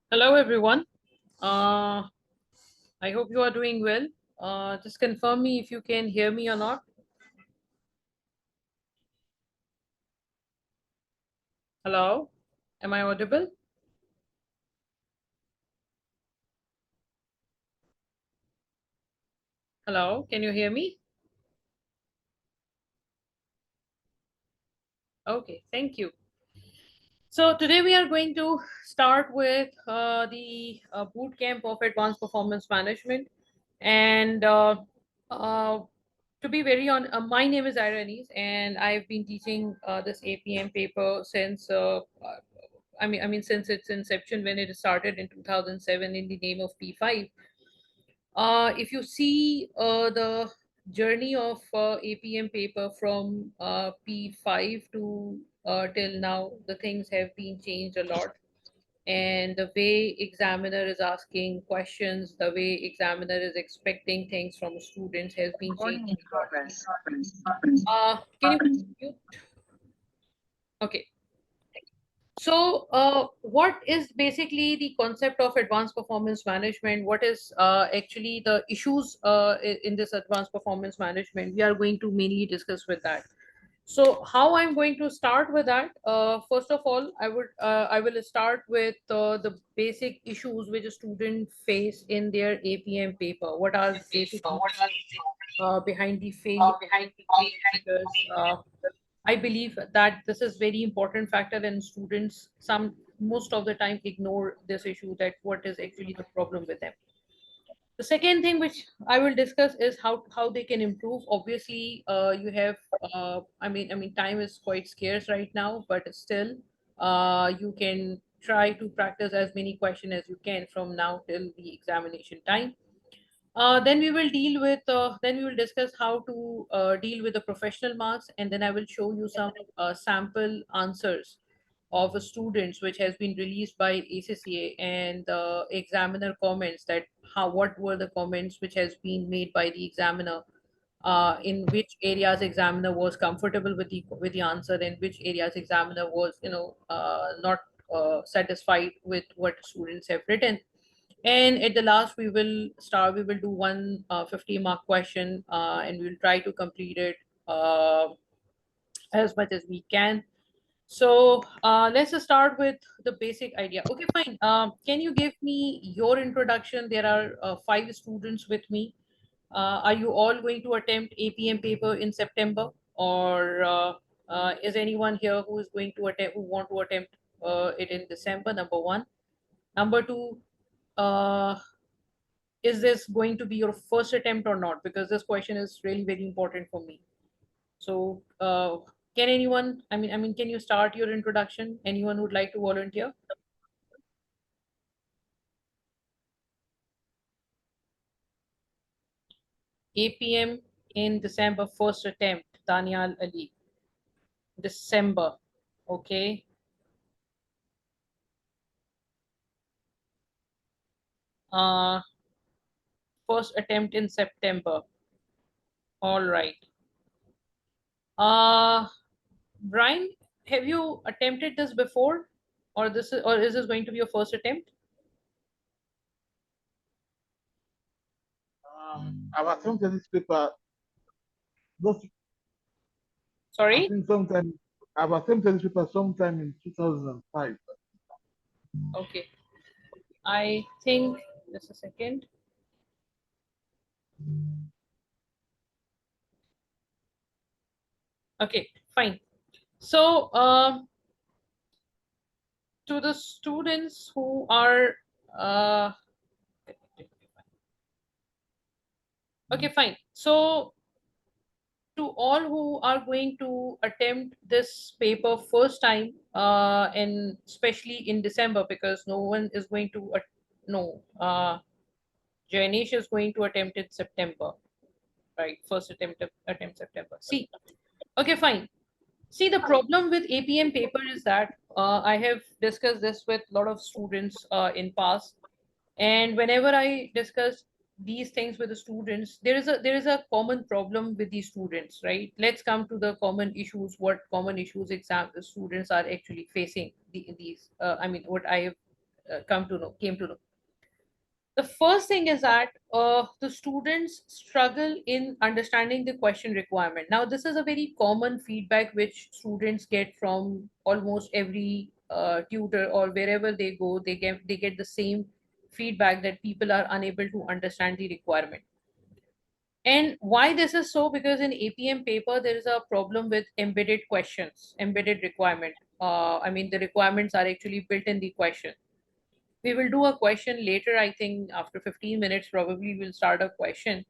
Hello, everyone. I hope you are doing well. Just confirm me if you can hear me or not. Hello, am I audible? Hello, can you hear me? Okay, thank you. So today we are going to start with the boot camp of advanced performance management. And uh, to be very honest, my name is Iranies, and I've been teaching this APM paper since I mean since its inception when it started in 2007 in the name of P5. If you see the journey of APM paper from P5 to till now, the things have been changed a lot. And the way examiner is asking questions, the way examiner is expecting things from students has been changed Recording in a lot. progress. Can you mute? Okay. So, what is basically the concept of advanced performance management? What is actually the issues in this advanced performance management? We are going to mainly discuss with that. So, how I'm going to start with that? First of all, I will start with the basic issues which a student face in their APM paper. What are basically behind the failure? Because I believe that this is very important factor, and students most of the time ignore this issue, that what is actually the problem with them. The second thing which I will discuss is how they can improve. Obviously, you have I mean time is quite scarce right now, but still you can try to practice as many questions as you can from now till the examination time. Then we will discuss how to deal with the professional marks, and then I will show you some sample answers of students which has been released by ACCA, and the examiner comments, that how what were the comments which has been made by the examiner, in which areas examiner was comfortable with the answer, and which areas examiner was not satisfied with what students have written. And at the last, we will do one 50-mark question, and we'll try to complete it uh, as much as we can. So let's just start with the basic idea. Okay, fine. Can you give me your introduction? There are five students with me. Are you all going to attempt APM paper in September, or is anyone here who is going to attempt, who want to attempt it in December? Number one. Number two, uh, is this going to be your first attempt or not? Because this question is really very important for me. So, can anyone? I mean, can you start your introduction? Anyone would like to volunteer? APM in December, first attempt. Daniel Ali. December. Okay. Uh, First attempt in September. All right. Uh, Brian, have you attempted this before, or is this going to be your first attempt? I've attempted this paper. Not, I Sorry. think sometime I've attempted this paper sometime in 2005. Okay. I think just a second. Okay, fine. So, to the students who are uh, okay, fine. So, to all who are going to attempt this paper first time, and especially in December, because no one is going to no, Janish is going to attempt it September, right? First attempt September. See, okay, fine. See, the problem with APM paper is that I have discussed this with a lot of students in past, and whenever I discuss these things with the students, there is a common problem with these students, right? Let's come to the common issues. What common issues exam students are actually facing? These, I mean, what I have come to know, came to know. The first thing is that the students struggle in understanding the question requirement. Now, this is a very common feedback which students get from almost every tutor, or wherever they go, they get the same feedback that people are unable to understand the requirement. And why this is so? Because in APM paper, there is a problem with embedded questions, embedded requirement. I mean, the requirements are actually built in the question. We will do a question later. I think after 15 minutes, probably we'll start a question.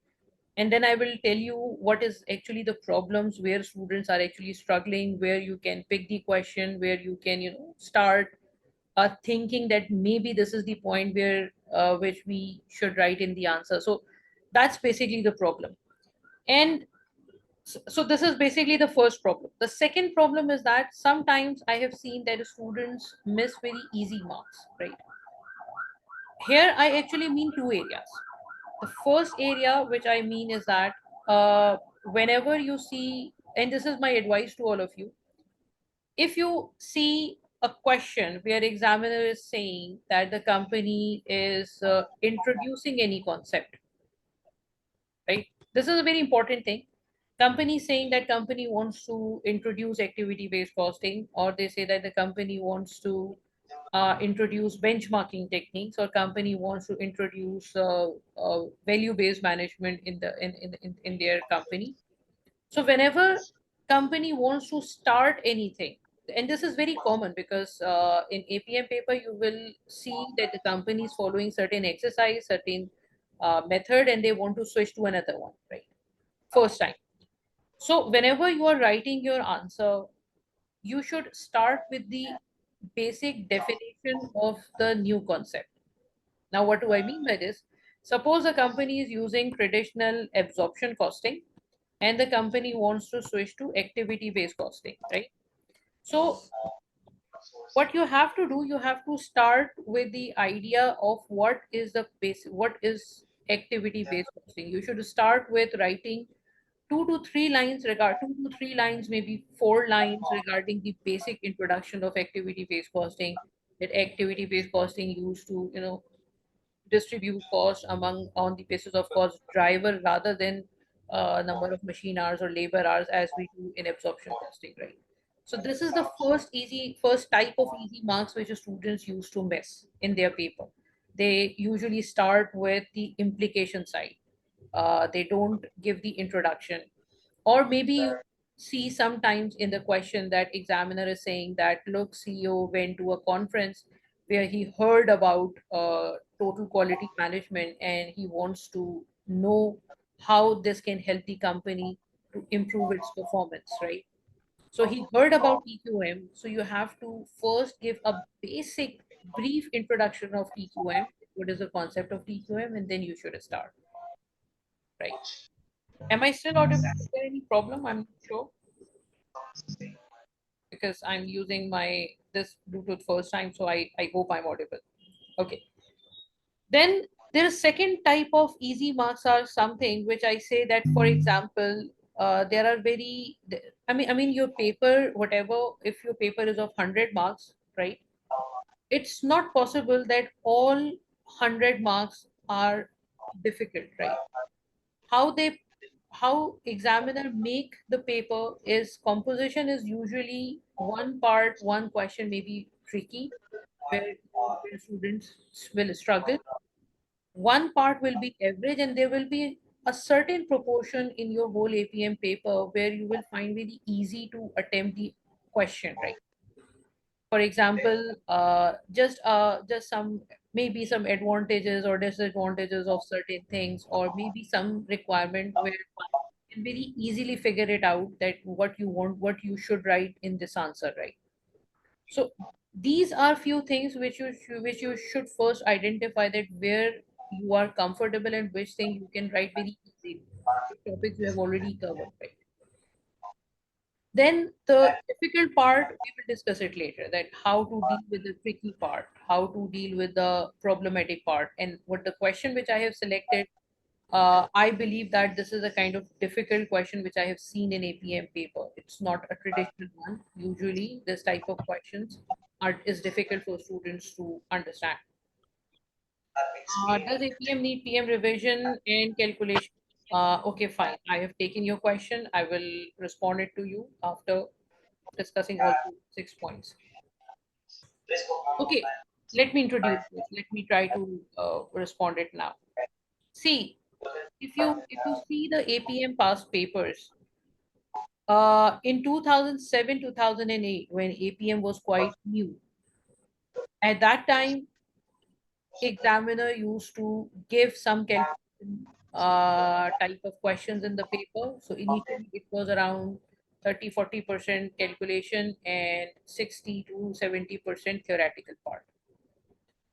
And then I will tell you what is actually the problems where students are actually struggling, where you can pick the question, where you can, start thinking that maybe this is the point where which we should write in the answer. So that's basically the problem. And so this is basically the first problem. The second problem is that sometimes I have seen that students miss very easy marks, right? Here I actually mean two areas. The first area which I mean is that whenever you see, and this is my advice to all of you, if you see a question where examiner is saying that the company is introducing any concept, right? This is a very important thing. Company saying that company wants to introduce activity based costing, or they say that the company wants to introduce benchmarking techniques, or company wants to introduce value based management in their company. So whenever company wants to start anything, and this is very common because in APM paper you will see that the company is following certain exercise, certain method, and they want to switch to another one, right? First time. So whenever you are writing your answer, you should start with the basic definition of the new concept. Now, what do I mean by this? Suppose a company is using traditional absorption costing and the company wants to switch to activity based costing, right? So, what you have to do, you have to start with the idea of what is the base, what is activity based costing. You should start with writing 2 to 3 lines, maybe 4 lines regarding the basic introduction of activity based costing. That activity based costing used to, distribute cost among on the basis of cost driver rather than number of machine hours or labor hours as we do in absorption costing, right? So this is the first type of easy marks which the students used to miss in their paper. They usually start with the implication side. They don't give the introduction, or maybe you see sometimes in the question that examiner is saying that, look, CEO went to a conference where he heard about total quality management and he wants to know how this can help the company to improve its performance, right? So he heard about TQM. So you have to first give a basic brief introduction of TQM. What is the concept of TQM? And then you should start, right? Am I still audible? Is there any problem? I'm not sure because I'm using my this Bluetooth first time, so I hope I'm audible. Okay. Then there is second type of easy marks are something which I say that, for example, there are very, I mean, your paper, whatever, if your paper is of 100 marks, right? It's not possible that all 100 marks are difficult, right? how they how examiner make the paper is composition is usually one part, one question may be tricky, where students will struggle. One part will be average, and there will be a certain proportion in your whole APM paper where you will find very easy to attempt the question, right? For example, just some, maybe some advantages or disadvantages of certain things, or maybe some requirement where you can very easily figure it out that what you want, what you should write in this answer, right? So these are few things which you should first identify, that where you are comfortable and which thing you can write very easily, which topics you have already covered, right? Then the difficult part, we will discuss it later, that how to deal with the tricky part, how to deal with the problematic part. And what the question which I have selected, I believe that this is a kind of difficult question which I have seen in APM paper. It's not a traditional one. Usually, this type of questions is difficult for students to understand. Does APM need PM revision and calculation? Okay, fine. I have taken your question. I will respond it to you after discussing all 6 points. Okay, let me introduce this. Let me try to respond it now. See, if you see the APM past papers, in 2007, 2008, when APM was quite new, at that time, examiner used to give some calculation type of questions in the paper. So initially it was around 30-40% calculation and 60 to 70% theoretical part.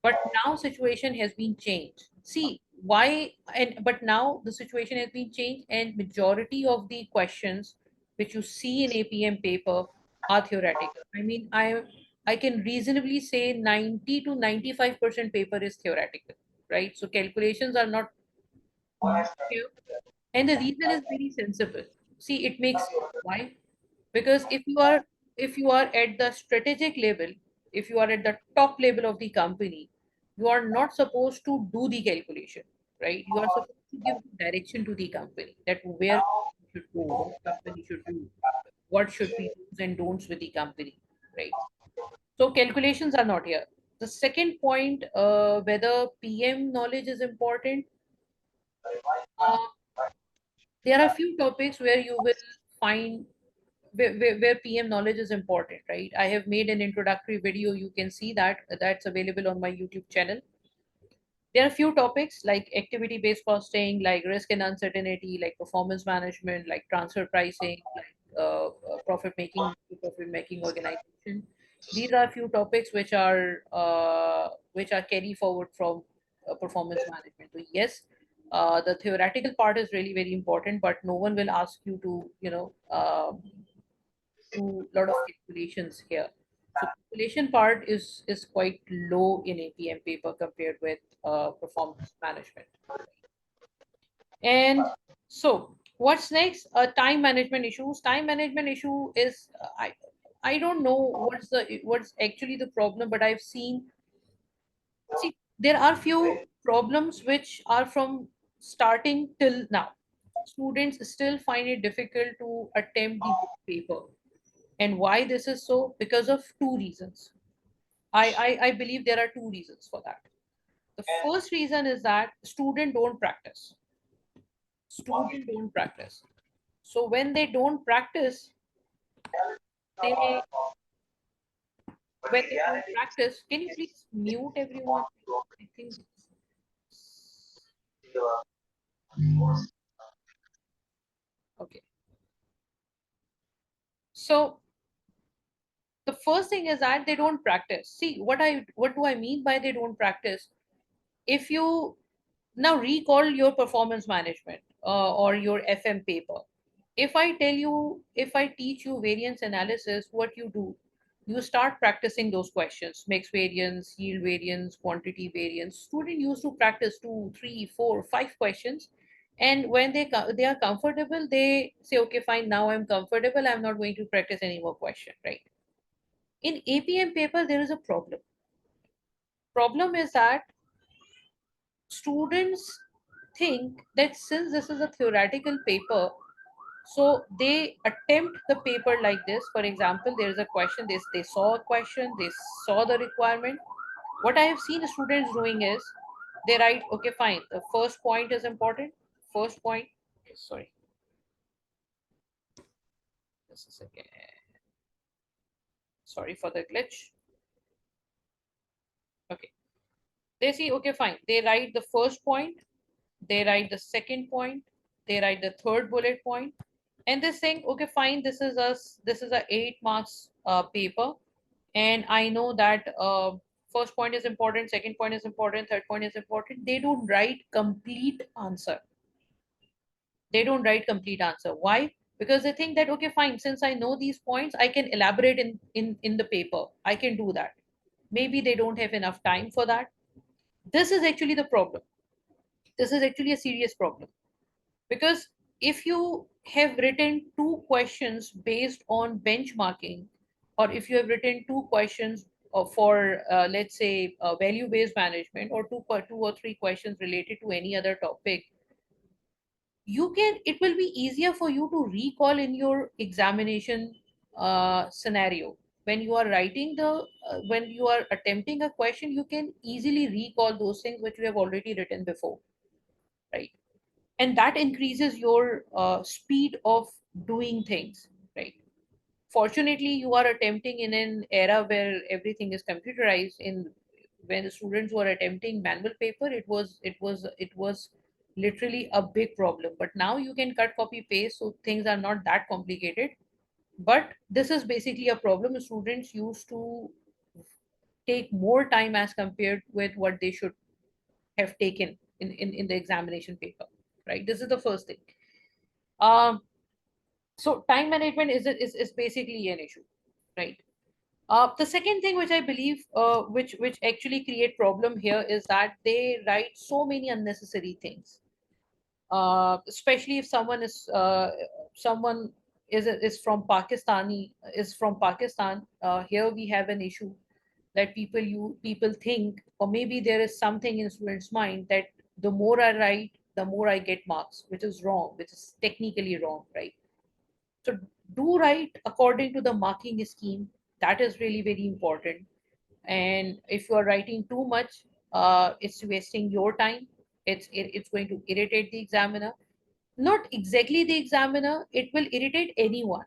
But now situation has been changed. See why, and but now the situation has been changed, and majority of the questions which you see in APM paper are theoretical. I mean, I can reasonably say 90 to 95% paper is theoretical, right? So calculations are not here. And the reason is very sensible. See, it makes sense. Why? Because if you are at the strategic level, if you are at the top level of the company, you are not supposed to do the calculation, right? You are supposed to give direction to the company that where company should go, what company should do, what should be do's and don'ts with the company, right? So calculations are not here. The second point, whether PM knowledge is important, uh, there are few topics where you will find where PM knowledge is important, right? I have made an introductory video. You can see that that's available on my YouTube channel. There are few topics like activity-based costing, like risk and uncertainty, like performance management, like transfer pricing, like profit-making organization. These are few topics which are carry forward from performance management. So yes, the theoretical part is really very important, but no one will ask you to do a lot of calculations here. So calculation part is quite low in APM paper compared with performance management. And so what's next? Time management issues. Time management issue is I don't know what's actually the problem, but I've seen, see, there are few problems which are from starting till now. Students still find it difficult to attempt the paper. And why this is so? Because of two reasons. I believe there are two reasons for that. The first reason is that student don't practice. Student don't practice. So when they don't practice, they when they don't practice, can you please mute everyone? I think okay. So the first thing is that they don't practice. See what do I mean by they don't practice? If you now recall your performance management or your FM paper. If I tell you, if I teach you variance analysis, what you do, you start practicing those questions: mix variance, yield variance, quantity variance. Student used to practice 2, 3, 4, 5 questions, and when they are comfortable, they say, okay, fine, now I'm comfortable, I'm not going to practice any more question, right? In APM paper, there is a problem. Problem is that students think that since this is a theoretical paper, so they attempt the paper like this. For example, there is a question, they saw a question, they saw the requirement. What I have seen students doing is they write, okay, fine, the first point is important. First point, sorry, just a second. Sorry for the glitch. Okay. They see, okay, fine. They write the first point, they write the second point, they write the third bullet point, and they're saying, okay, fine, this is a 8 marks paper, and I know that first point is important, second point is important, third point is important. They don't write complete answer. They don't write complete answer. Why? because they think that, okay, fine, since I know these points, I can elaborate in the paper. I can do that. Maybe they don't have enough time for that. This is actually the problem. This is actually a serious problem, because if you have written two questions based on benchmarking, or if you have written two questions for let's say value based management, or two or three questions related to any other topic, you can, it will be easier for you to recall in your examination scenario. When you are writing the when you are attempting a question, you can easily recall those things which you have already written before, right? And that increases your speed of doing things, right? Fortunately, you are attempting in an era where everything is computerized. In when the students were attempting manual paper, it was literally a big problem. But now you can cut, copy, paste, so things are not that complicated. But this is basically a problem. Students used to take more time as compared with what they should have taken in the examination paper, right? This is the first thing. um so time management is basically an issue, right? The second thing which I believe, which actually create problem here, is that they write so many unnecessary things. Especially if someone is from Pakistan. Here we have an issue that people think, or maybe there is something in students' mind, that the more I write, the more I get marks, which is wrong, which is technically wrong, right? So do write according to the marking scheme. That is really very important. And if you are writing too much, it's wasting your time. It's going to irritate the examiner. Not exactly the examiner, it will irritate anyone.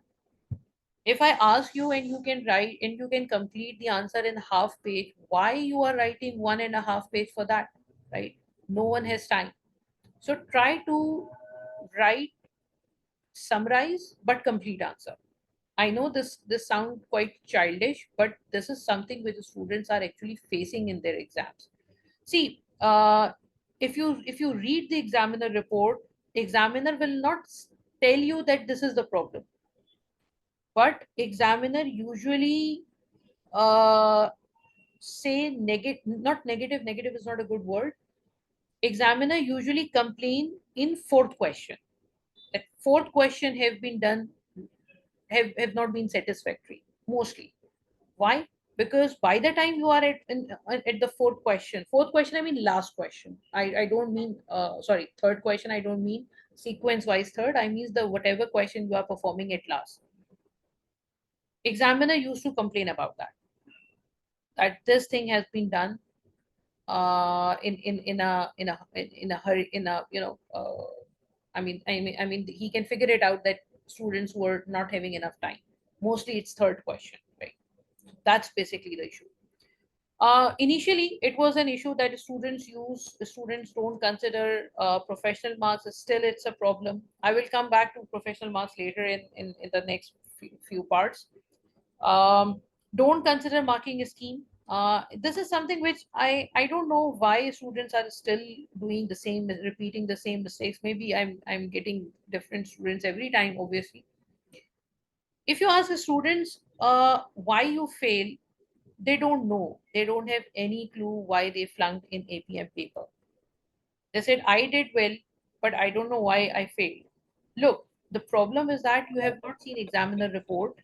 If I ask you and you can write and you can complete the answer in half page, why you are writing 1.5 page for that, right? No one has time. So try to write, summarize, but complete answer. I know this sounds quite childish, but this is something which the students are actually facing in their exams. See, if you read the examiner report, examiner will not tell you that this is the problem, but examiner usually uh, say negative, not negative. Negative is not a good word. Examiner usually complain in fourth question. That fourth question have not been satisfactory mostly. Why? Because by the time you are at the fourth question, I mean last question. I don't mean sorry, third question. I don't mean sequence wise third. I mean the whatever question you are performing at last. Examiner used to complain about that this thing has been done in a hurry, in a I mean he can figure it out that students were not having enough time. Mostly it's third question, right? That's basically the issue. Initially, it was an issue that students don't consider professional marks. Still, it's a problem. I will come back to professional marks later in the next few parts. Um, don't consider marking a scheme. This is something which I don't know why students are still doing the same, repeating the same mistakes. Maybe I'm getting different students every time, obviously. If you ask the students why you fail, they don't know. They don't have any clue why they flunked in APM paper. They said, I did well, but I don't know why I failed. Look, the problem is that you have not seen examiner report.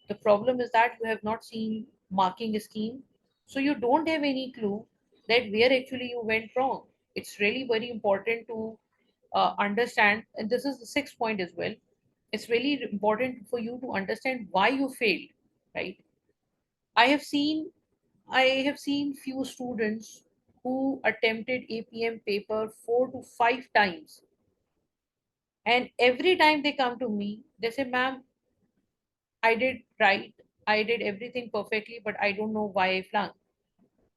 The problem is that you have not seen marking scheme. So you don't have any clue that where actually you went wrong. It's really very important to understand, and this is the sixth point as well. It's really important for you to understand why you failed, right? I have seen I have seen few students who attempted APM paper 4 to 5 times, and every time they come to me, they say, "Ma'am, I did right, I did everything perfectly, but I don't know why I flunked."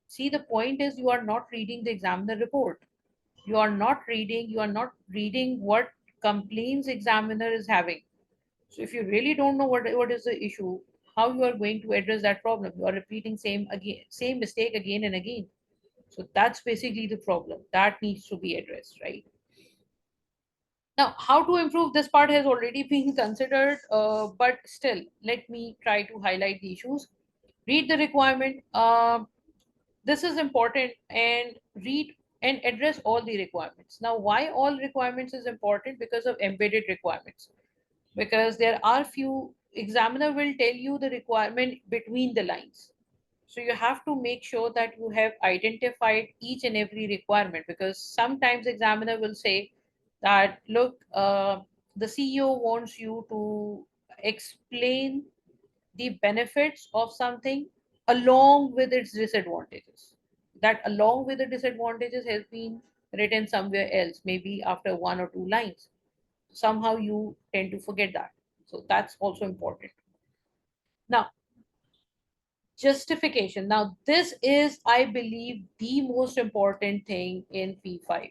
See, the point is you are not reading the examiner report. You are not reading what complaints examiner is having. So if you really don't know what is the issue, how you are going to address that problem? You are repeating same mistake again and again. So that's basically the problem that needs to be addressed, right? Now, how to improve this part has already been considered, but still, let me try to highlight the issues. Read the requirement. This is important, and read and address all the requirements. Now, why all requirements is important? Because of embedded requirements. Because there are few, examiner will tell you the requirement between the lines. So you have to make sure that you have identified each and every requirement, because sometimes examiner will say that, look, the CEO wants you to explain the benefits of something along with its disadvantages. That along with the disadvantages has been written somewhere else, maybe after one or two lines. Somehow you tend to forget that. So that's also important. Now, justification. Now, this is, I believe, the most important thing in P5.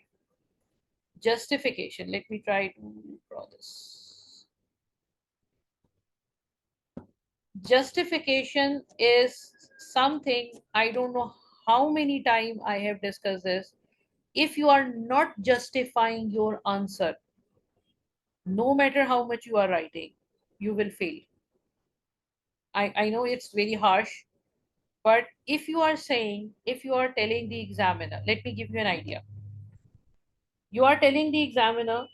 Justification. Let me try to draw this. Justification is something, I don't know how many times I have discussed this. If you are not justifying your answer, no matter how much you are writing, you will fail. I know it's very harsh, but if you are saying, if you are telling the examiner, let me give you an idea. You are telling the examiner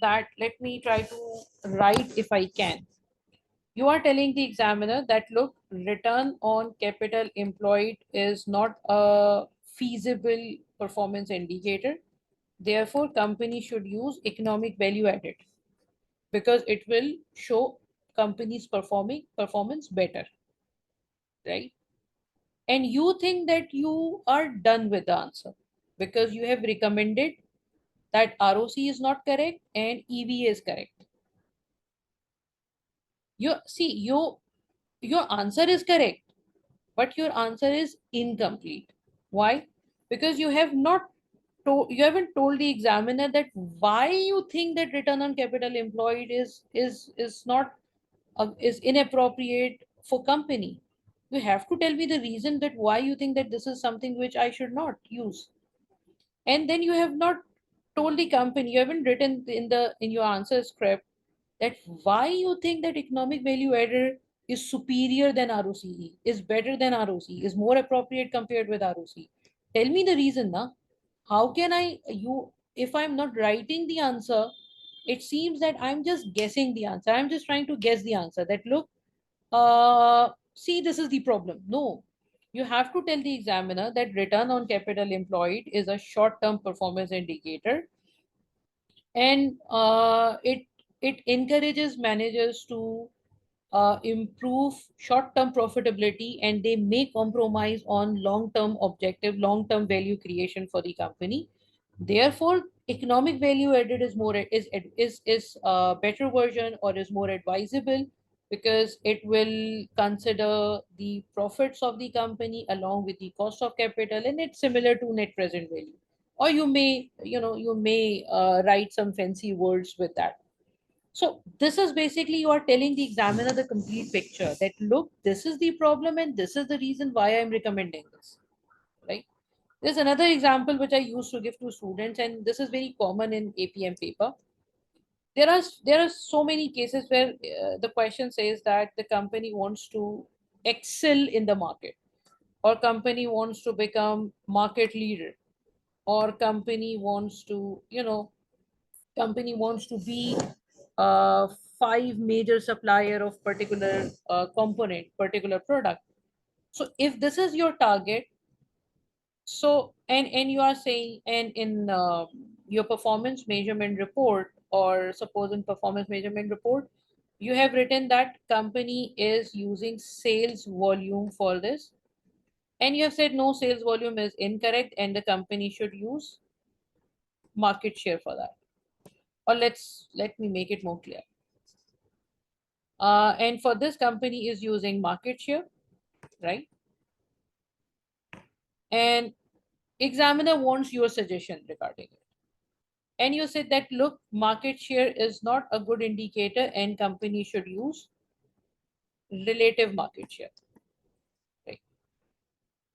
that, let me try to write if I can. You are telling the examiner that, look, return on capital employed is not a feasible performance indicator. Therefore, company should use economic value added because it will show companies performing performance better, right? And you think that you are done with the answer because you have recommended that ROC is not correct and EVA is correct. You see, your answer is correct, but your answer is incomplete. Why? Because you have not you haven't told the examiner that why you think that return on capital employed is not is inappropriate for company. You have to tell me the reason that why you think that this is something which I should not use. And then you have not told the company, you haven't written in your answer script that why you think that economic value added is superior than ROCE, is better than ROCE, is more appropriate compared with ROCE. Tell me the reason, na. How can I you if I'm not writing the answer, it seems that I'm just guessing the answer. I'm just trying to guess the answer. That, look, see, this is the problem. No, you have to tell the examiner that return on capital employed is a short-term performance indicator, and it encourages managers to improve short-term profitability, and they may compromise on long-term objective, long-term value creation for the company. Therefore, economic value added is more is a better version or is more advisable because it will consider the profits of the company along with the cost of capital, and it's similar to net present value. Or you may write some fancy words with that. So this is basically, you are telling the examiner the complete picture that, look, this is the problem and this is the reason why I'm recommending this, right? There's another example which I used to give to students, and this is very common in APM paper. There are so many cases where the question says that the company wants to excel in the market, or company wants to become market leader, or company wants to be five major supplier of particular component, particular product. So if this is your target, so and you are saying, and in your performance measurement report, or suppose in performance measurement report, you have written that company is using sales volume for this, and you have said no, sales volume is incorrect and the company should use market share for that. Or let me make it more clear. And for this, company is using market share, right? And examiner wants your suggestion regarding it. And you said that, look, market share is not a good indicator and company should use relative market share, right?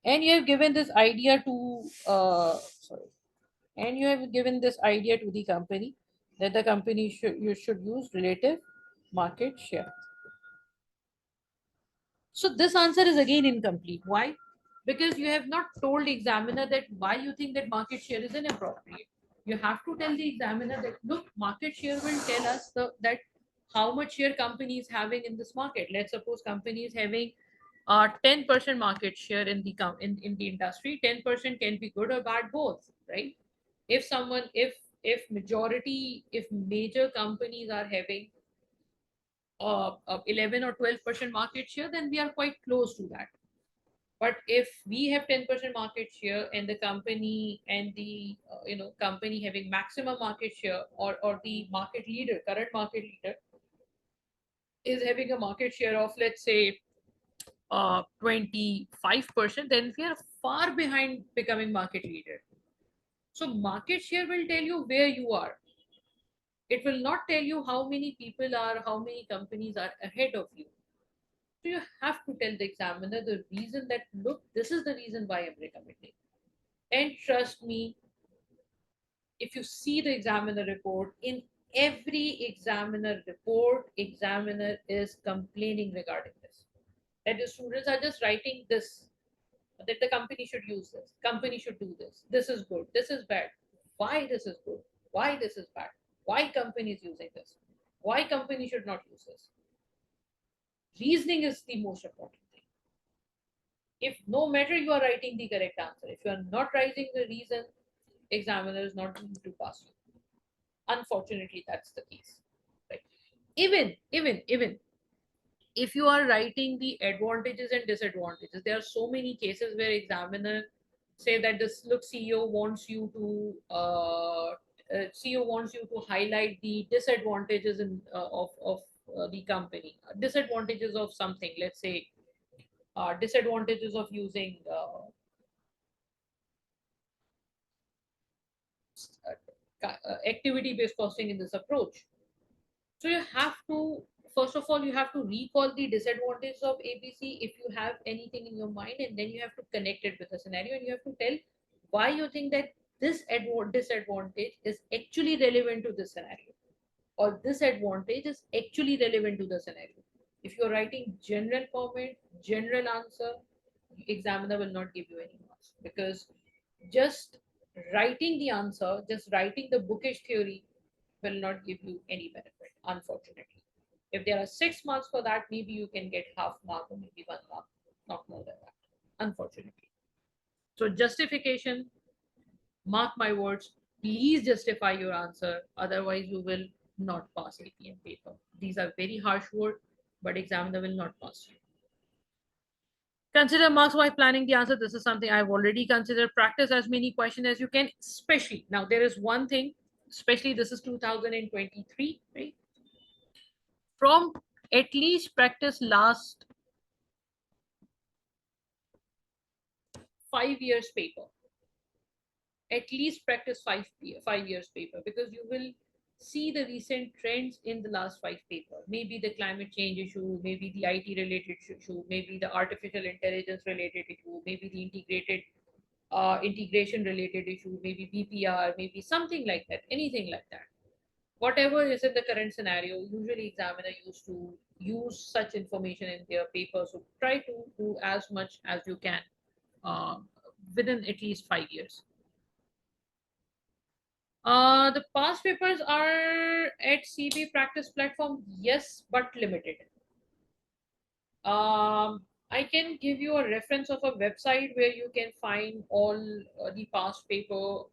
And you have given this idea to sorry, and you have given this idea to the company. that the company should use relative market share. So this answer is again incomplete. Why? Because you have not told the examiner that why you think that market share is inappropriate. You have to tell the examiner that look, market share will tell us that how much share company is having in this market. Let's suppose company is having 10% market share in in the industry. 10% can be good or bad both, right? If someone if major companies are having 11 or 12% market share, then we are quite close to that. But if we have 10% market share and the company and the company having maximum market share, or the market leader, current market leader, is having a market share of, let's say, 25%, then we are far behind becoming market leader. So market share will tell you where you are. It will not tell you how many people are, how many companies are ahead of you. So you have to tell the examiner the reason that, look, this is the reason why I'm recommending. And trust me, if you see the examiner report, in every examiner report, examiner is complaining regarding this. That the students are just writing this, that the company should use this, company should do this is good, this is bad. Why this is good? Why this is bad? Why company is using this? Why company should not use this? Reasoning is the most important thing. If no matter you are writing the correct answer, if you are not writing the reason, examiner is not going to pass you. Unfortunately, that's the case. Right? Even if you are writing the advantages and disadvantages, there are so many cases where examiner say that this, look, CEO wants you to CEO wants you to highlight the disadvantages of the company, disadvantages of something. Let's say disadvantages of using activity based costing in this approach. So you have to, first of all, you have to recall the disadvantages of ABC if you have anything in your mind, and then you have to connect it with a scenario, and you have to tell why you think that this disadvantage is actually relevant to this scenario, or this advantage is actually relevant to the scenario. If you're writing general comment, general answer, examiner will not give you any marks, because just writing the answer, just writing the bookish theory will not give you any benefit, unfortunately. If there are 6 months for that, maybe you can get half mark or maybe 1 mark, not more than that, unfortunately. So justification, mark my words, please justify your answer, otherwise you will not pass APM paper. These are very harsh words, but examiner will not pass you. Consider marks while planning the answer. This is something I've already considered. Practice as many questions as you can, especially now. There is one thing, especially this is 2023, right? From at least practice last 5 years paper. At least practice 5 years paper, because you will see the recent trends in the last 5 paper. Maybe the climate change issue, maybe the IT related issue, maybe the artificial intelligence related issue, maybe the integration related issue, maybe BPR, maybe something like that, anything like that. Whatever is in the current scenario, usually examiner used to use such information in their paper. So try to do as much as you can uh, within at least 5 years. The past papers are at CB practice platform, yes, but limited. I can give you a reference of a website where you can find all the past paper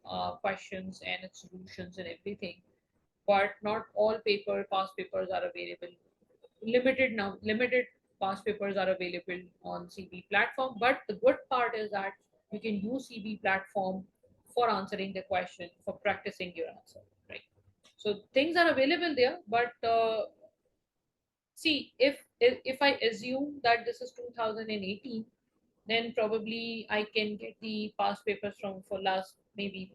questions and its solutions and everything, but not all past papers are available. Limited past papers are available on CB platform. But the good part is that you can use CB platform for answering the question, for practicing your answer, right? So things are available there, but see, if I assume that this is 2018, then probably I can get the past papers from for last maybe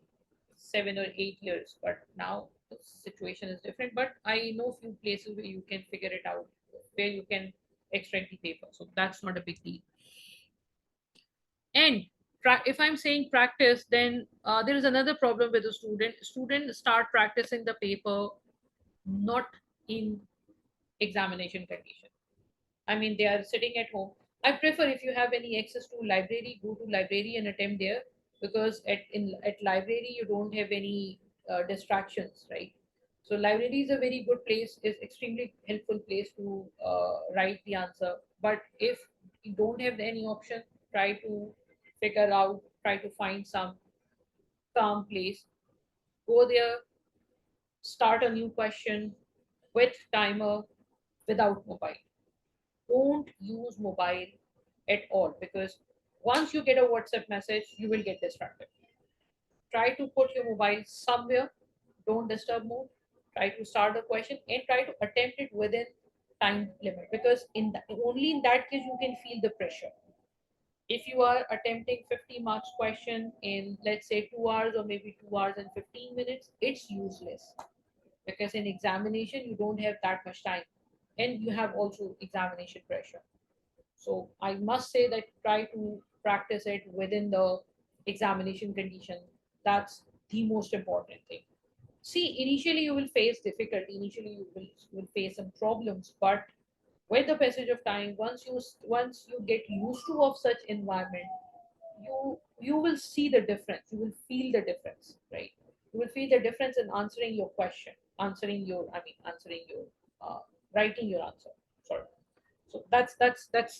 7 or 8 years. But now the situation is different. But I know few places where you can figure it out, where you can extract the paper. So that's not a big deal. And If I'm saying practice, then there is another problem with the student. Students start practicing the paper not in examination condition. I mean, they are sitting at home. I prefer, if you have any access to library, go to library and attempt there, because at library you don't have any distractions, right? So library is a very good place, is extremely helpful place to write the answer. But if you don't have any option, try to figure out, try to find some calm place. Go there, start a new question with timer, without mobile. Don't use mobile at all, because once you get a WhatsApp message, you will get distracted. Try to put your mobile somewhere, don't disturb mode. Try to start the question and try to attempt it within time limit, because only in that case you can feel the pressure. If you are attempting 50 marks question in, let's say, 2 hours or maybe 2 hours and 15 minutes, it's useless, because in examination you don't have that much time, and you have also examination pressure. So I must say that try to practice it within the examination condition. That's the most important thing. See, initially you will face difficulty. Initially you will face some problems, but with the passage of time, once you get used to of such environment, you will see the difference. You will feel the difference, right? You will feel the difference in answering your question, answering your uh, writing your answer. Sorry. So that's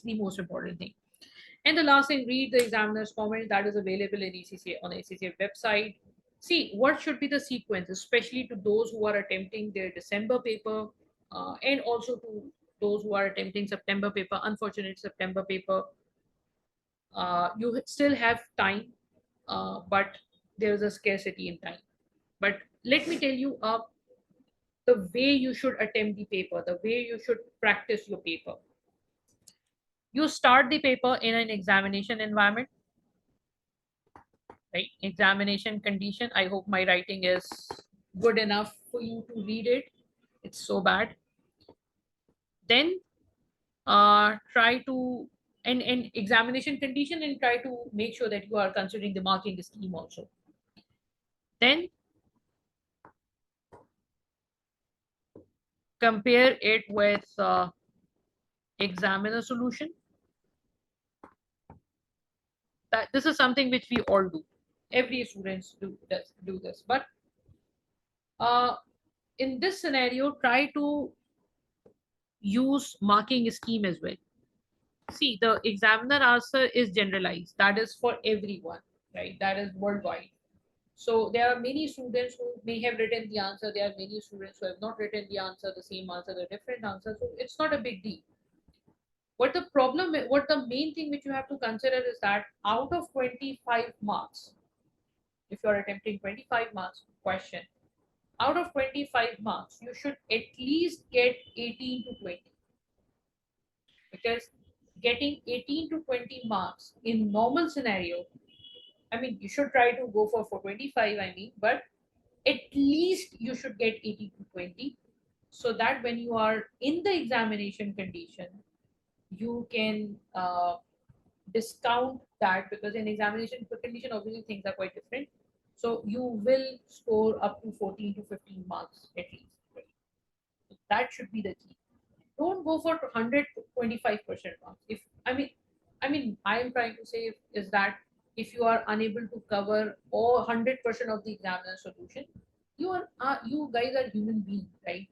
the most important thing. And the last thing, read the examiner's comment that is available in ACCA on ACCA website. See what should be the sequence, especially to those who are attempting their December paper, and also to those who are attempting September paper. Unfortunate September paper, you still have time, but there is a scarcity in time. But let me tell you, the way you should attempt the paper, the way you should practice your paper. You start the paper in an examination environment, right? Examination condition. I hope my writing is good enough for you to read it. It's so bad. Then try to, and examination condition, and try to make sure that you are considering the marking scheme also. Then compare it with examiner solution. That this is something which we all do. Every students do this. But uh, in this scenario, try to use marking scheme as well. See, the examiner answer is generalized. That is for everyone, right? That is worldwide. So there are many students who may have written the answer. There are many students who have not written the answer, the same answer, the different answer. So it's not a big deal. What the main thing which you have to consider is that out of 25 marks, if you are attempting 25 marks question, out of 25 marks, you should at least get 18 to 20, because getting 18 to 20 marks in normal scenario, I mean, you should try to go for 25, I mean, but at least you should get 80 to 20, so that when you are in the examination condition, you can discount that, because in examination condition, obviously things are quite different. So you will score up to 14 to 15 marks at least. Right? So that should be the key. Don't go for 100 to 25% marks. If I am trying to say is that if you are unable to cover all 100% of the examiner solution, you guys are human beings, right?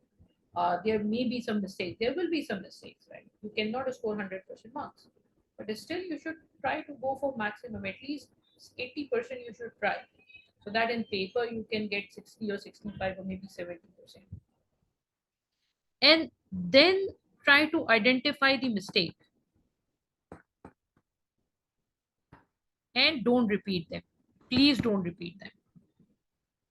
There may be some mistakes. There will be some mistakes, right? You cannot score 100% marks, but still you should try to go for maximum. At least 80% you should try, so that in paper you can get 60 or 65 or maybe 70%. And then try to identify the mistake and don't repeat them. Please don't repeat them.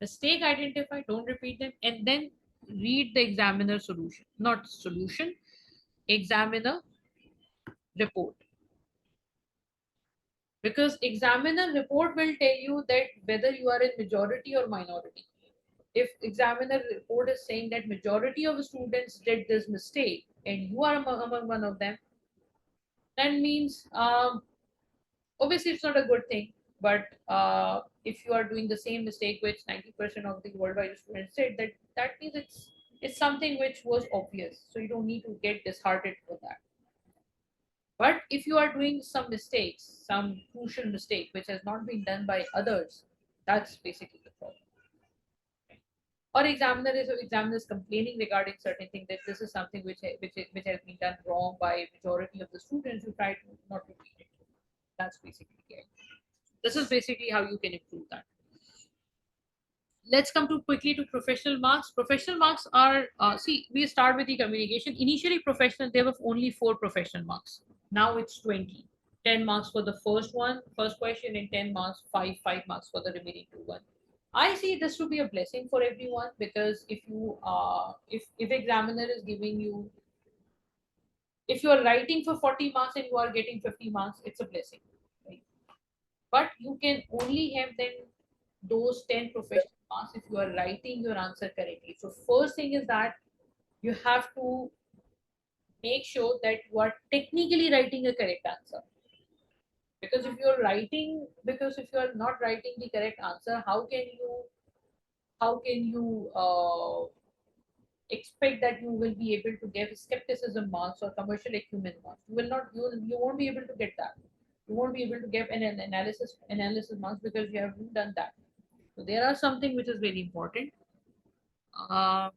Mistake identify, don't repeat them, and then read the examiner solution, not solution, examiner report. Because examiner report will tell you that whether you are in majority or minority. If examiner report is saying that majority of students did this mistake and you are among one of them, that means obviously it's not a good thing. But if you are doing the same mistake which 90% of the worldwide students did, that means it's something which was obvious, so you don't need to get disheartened for that. But if you are doing some mistakes, some crucial mistake which has not been done by others, that's basically the problem. Or examiner is complaining regarding certain thing, that this is something which has been done wrong by majority of the students who try to not repeat it. That's basically it. This is basically how you can improve that. Let's come to quickly to professional marks. Professional marks are, see, we start with the communication. Initially professional, there were only 4 professional marks. Now it's 20. 10 marks for the first question, and 10 marks, 5 marks for the remaining 2 1. I see this to be a blessing for everyone, because if examiner is giving you, if you are writing for 40 marks and you are getting 50 marks, it's a blessing, right? But you can only have then those 10 professional marks if you are writing your answer correctly. So first thing is that you have to make sure that you are technically writing a correct answer. Because if you are not writing the correct answer, how can you expect that you will be able to give skepticism marks or commercial acumen marks? You won't be able to get that. You won't be able to get an analysis marks, because you haven't done that. So there are something which is very important. uh,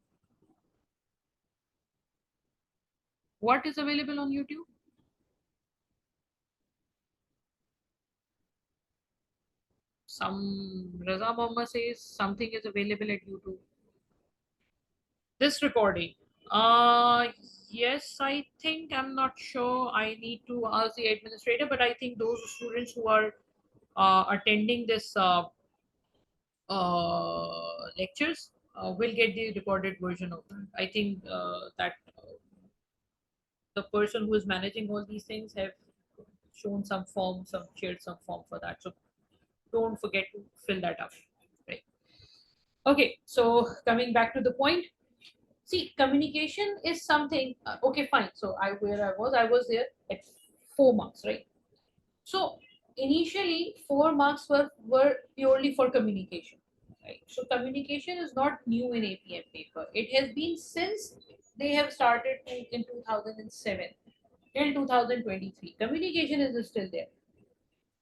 what is available on YouTube? Some Raza Mama says something is available at YouTube. This recording. Uh, yes, I think, I'm not sure. I need to ask the administrator, but I think those students who are attending this lectures will get the recorded version of that. I think that the person who is managing all these things have shown some form, some shared some form for that. So don't forget to fill that up. Right. Okay. So coming back to the point, see, communication is something. Okay, fine. So I was there at 4 marks, right? So initially 4 marks were purely for communication, right? So communication is not new in APM paper. It has been since they have started in 2007 till 2023. Communication is still there.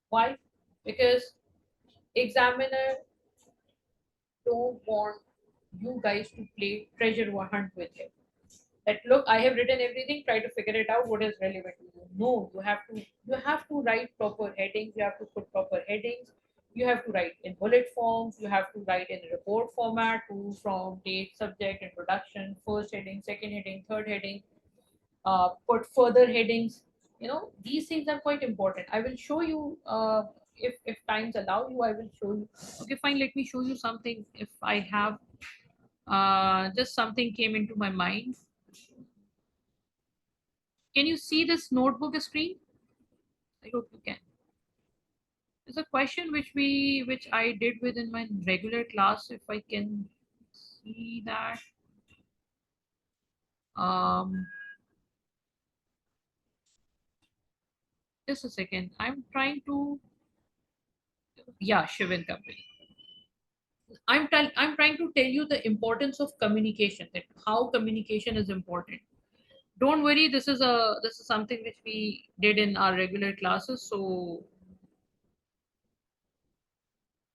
Why? Because examiner don't want you guys to play treasure hunt with him. That look, I have written everything, try to figure it out what is relevant to you. No, you have to write proper headings, you have to put proper headings, you have to write in bullet forms, you have to write in report format, to from date, subject, introduction, first heading, second heading, third heading, put further headings. These things are quite important. I will show you, if times allow you, I will show you. Okay, fine, let me show you something. If I have, just something came into my mind. Can you see this notebook screen? I hope you can. It's a question which I did within my regular class. If I can see that. Um, just a second. I'm trying to. Yeah, Shivin Company. I'm trying to tell you the importance of communication. That how communication is important. Don't worry. This is something which we did in our regular classes. So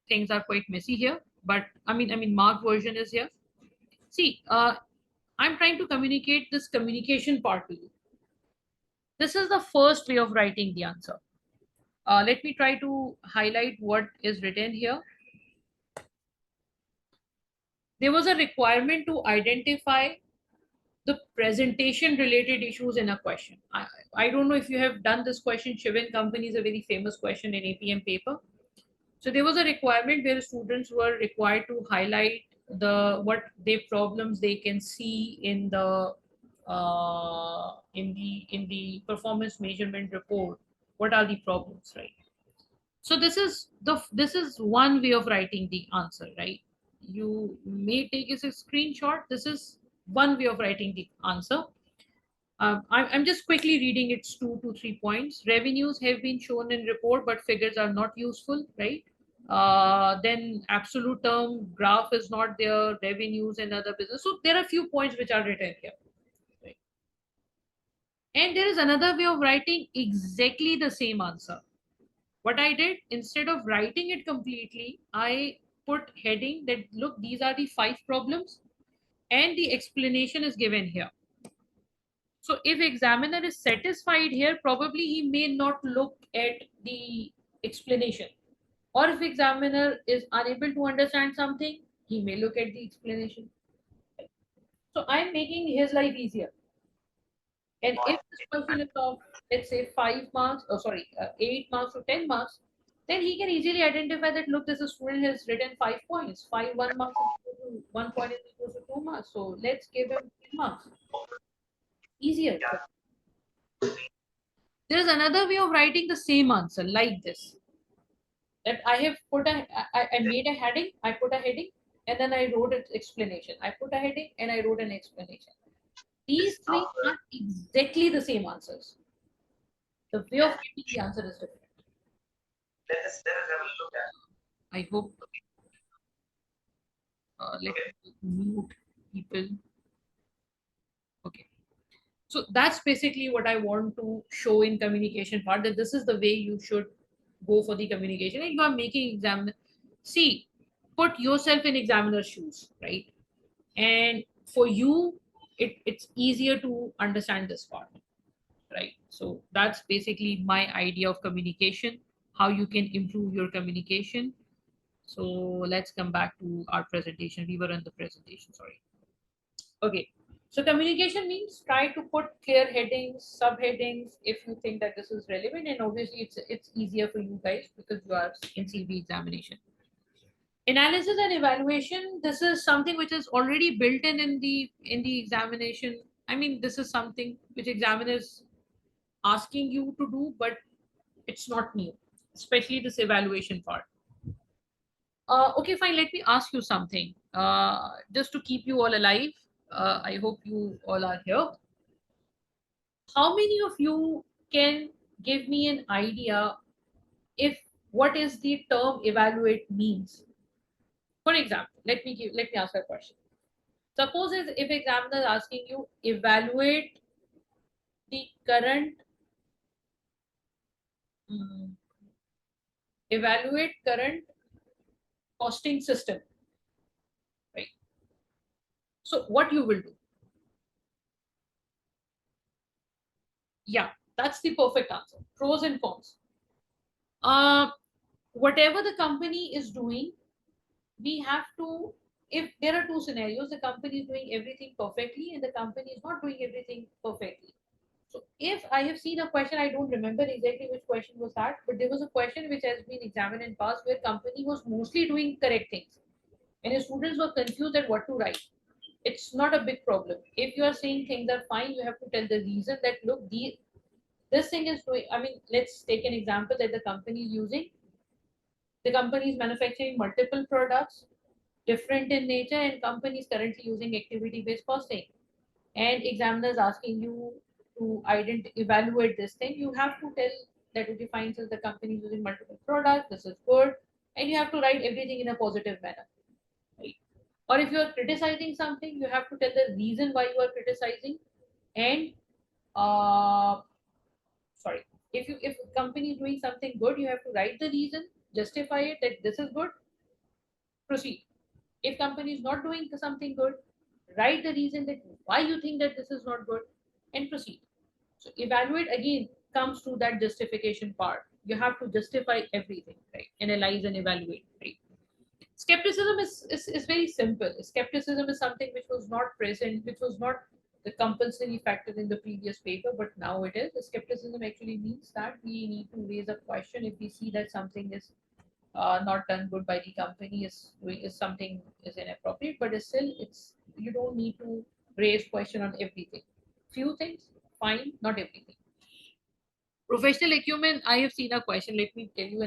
things are quite messy here. But I mean, mark version is here. See, I'm trying to communicate this communication part to you. This is the first way of writing the answer. Let me try to highlight what is written here. There was a requirement to identify the presentation related issues in a question. I don't know if you have done this question. Shivin Company is a very famous question in APM paper. So there was a requirement where students were required to highlight what their problems they can see in the performance measurement report. What are the problems, right? So this is one way of writing the answer, right? You may take as a screenshot. This is one way of writing the answer. I'm just quickly reading its 2 to 3 points. Revenues have been shown in report, but figures are not useful, right? Then absolute term graph is not there, revenues and other business. So there are a few points which are written here. Right? And there is another way of writing exactly the same answer. What I did, instead of writing it completely, I put heading that look, these are the 5 problems, and the explanation is given here. So if examiner is satisfied here, probably he may not look at the explanation. Or if examiner is unable to understand something, he may look at the explanation. So I'm making his life easier. And if this question is of, let's say, 5 marks, or sorry, 8 marks to 10 marks, then he can easily identify that look, this student has written 5 points. 1 mark is equal to 1 point is equal to 2 marks. So let's give him 10 marks. Easier. There is another way of writing the same answer like this. That I have put I made a heading, I put a heading, and then I wrote an explanation. I put a heading and I wrote an explanation. These three are exactly the same answers. The way of writing the answer is different. I hope, let me mute people. Okay. So that's basically what I want to show in communication part, that this is the way you should go for the communication. And you are making exam. See, put yourself in examiner's shoes, right? And for you, it's easier to understand this part, right? So that's basically my idea of communication, how you can improve your communication. So let's come back to our presentation. We were on the presentation, sorry. Okay. So communication means try to put clear headings, subheadings if you think that this is relevant, and obviously it's easier for you guys because you are in CV examination. Analysis and evaluation, this is something which is already built in the examination. I mean, this is something which examiners asking you to do, but it's not new, especially this evaluation part. Okay, fine. Let me ask you something. Just to keep you all alive, I hope you all are here. How many of you can give me an idea if what is the term evaluate means? For example, let me ask a question. Suppose if examiner is asking you evaluate the current mm, evaluate current costing system, right? So what you will do? Yeah, that's the perfect answer. Pros and cons. Uh, Whatever the company is doing, we have to. If there are two scenarios, the company is doing everything perfectly, and the company is not doing everything perfectly. So if I have seen a question, I don't remember exactly which question was that, but there was a question which has been examined in past where company was mostly doing correct things and the students were confused at what to write. It's not a big problem. If you are saying things are fine, you have to tell the reason that look, this thing is doing. I mean, let's take an example that the company is using. The company is manufacturing multiple products, different in nature, and company is currently using activity-based costing. And examiners asking you to evaluate this thing, you have to tell that it defines as the company is using multiple products. This is good, and you have to write everything in a positive manner, right? Or if you are criticizing something, you have to tell the reason why you are criticizing, and uh, sorry, if a company is doing something good, you have to write the reason, justify it that this is good, proceed. If company is not doing something good, write the reason that why you think that this is not good, and proceed. So evaluate again comes to that justification part. You have to justify everything, right? Analyze and evaluate, right? Skepticism is very simple. Skepticism is something which was not present, which was not the compulsory factor in the previous paper, but now it is. Skepticism actually means that we need to raise a question if we see that something is not done good by the company, is something is inappropriate, but it's still it's you don't need to raise question on everything. Few things, fine, not everything. Professional acumen, I have seen a question. Let me tell you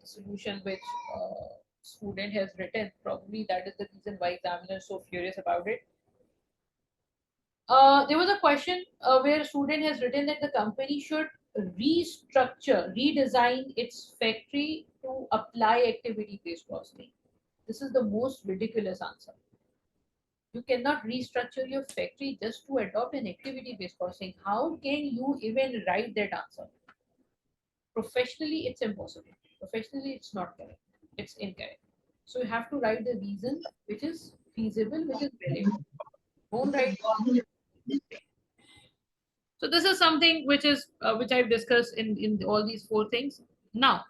solution which student has written. Probably that is the reason why examiner is so furious about it. There was a question where a student has written that the company should restructure, redesign its factory to apply activity-based costing. This is the most ridiculous answer. You cannot restructure your factory just to adopt an activity-based costing. How can you even write that answer? Professionally, it's impossible. Professionally, it's not correct. It's incorrect. So you have to write the reason which is feasible, which is valid. Don't write. So this is something which is which I've discussed in all these four things. Now,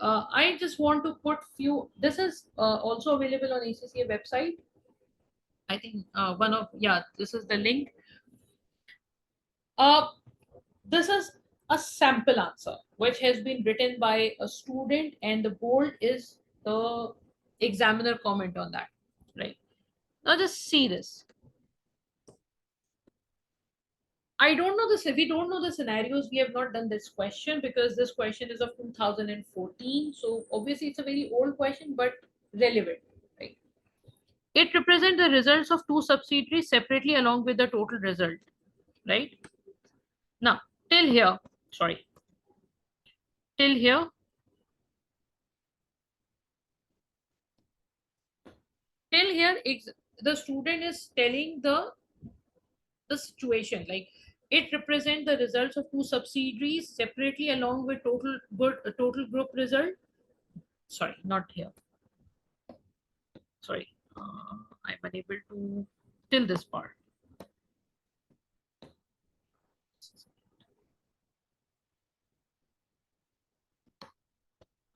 I just want to put few. This is also available on ACCA website. I think one of yeah. This is the link. Uh, this is a sample answer which has been written by a student, and the bold is the examiner comment on that. Right now, just see this. I don't know this. If we don't know the scenarios, we have not done this question because this question is of 2014. So obviously, it's a very old question, but relevant. Right? It represents the results of two subsidiaries separately along with the total result. Right now, till here, sorry, till here, till here, the student is telling the situation like it represents the results of two subsidiaries separately along with total group result. Sorry, not here. Sorry, I'm unable to till this part.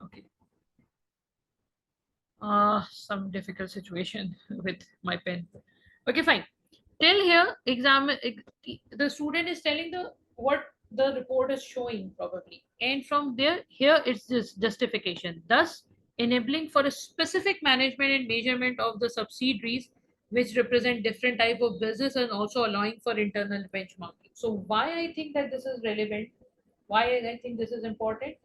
Okay, some difficult situation with my pen. Okay, fine. Till here, the student is telling the what the report is showing probably, and from there, here it's this justification, thus enabling for a specific management and measurement of the subsidiaries which represent different type of business and also allowing for internal benchmarking. So why I think that this is relevant, why I think this is important.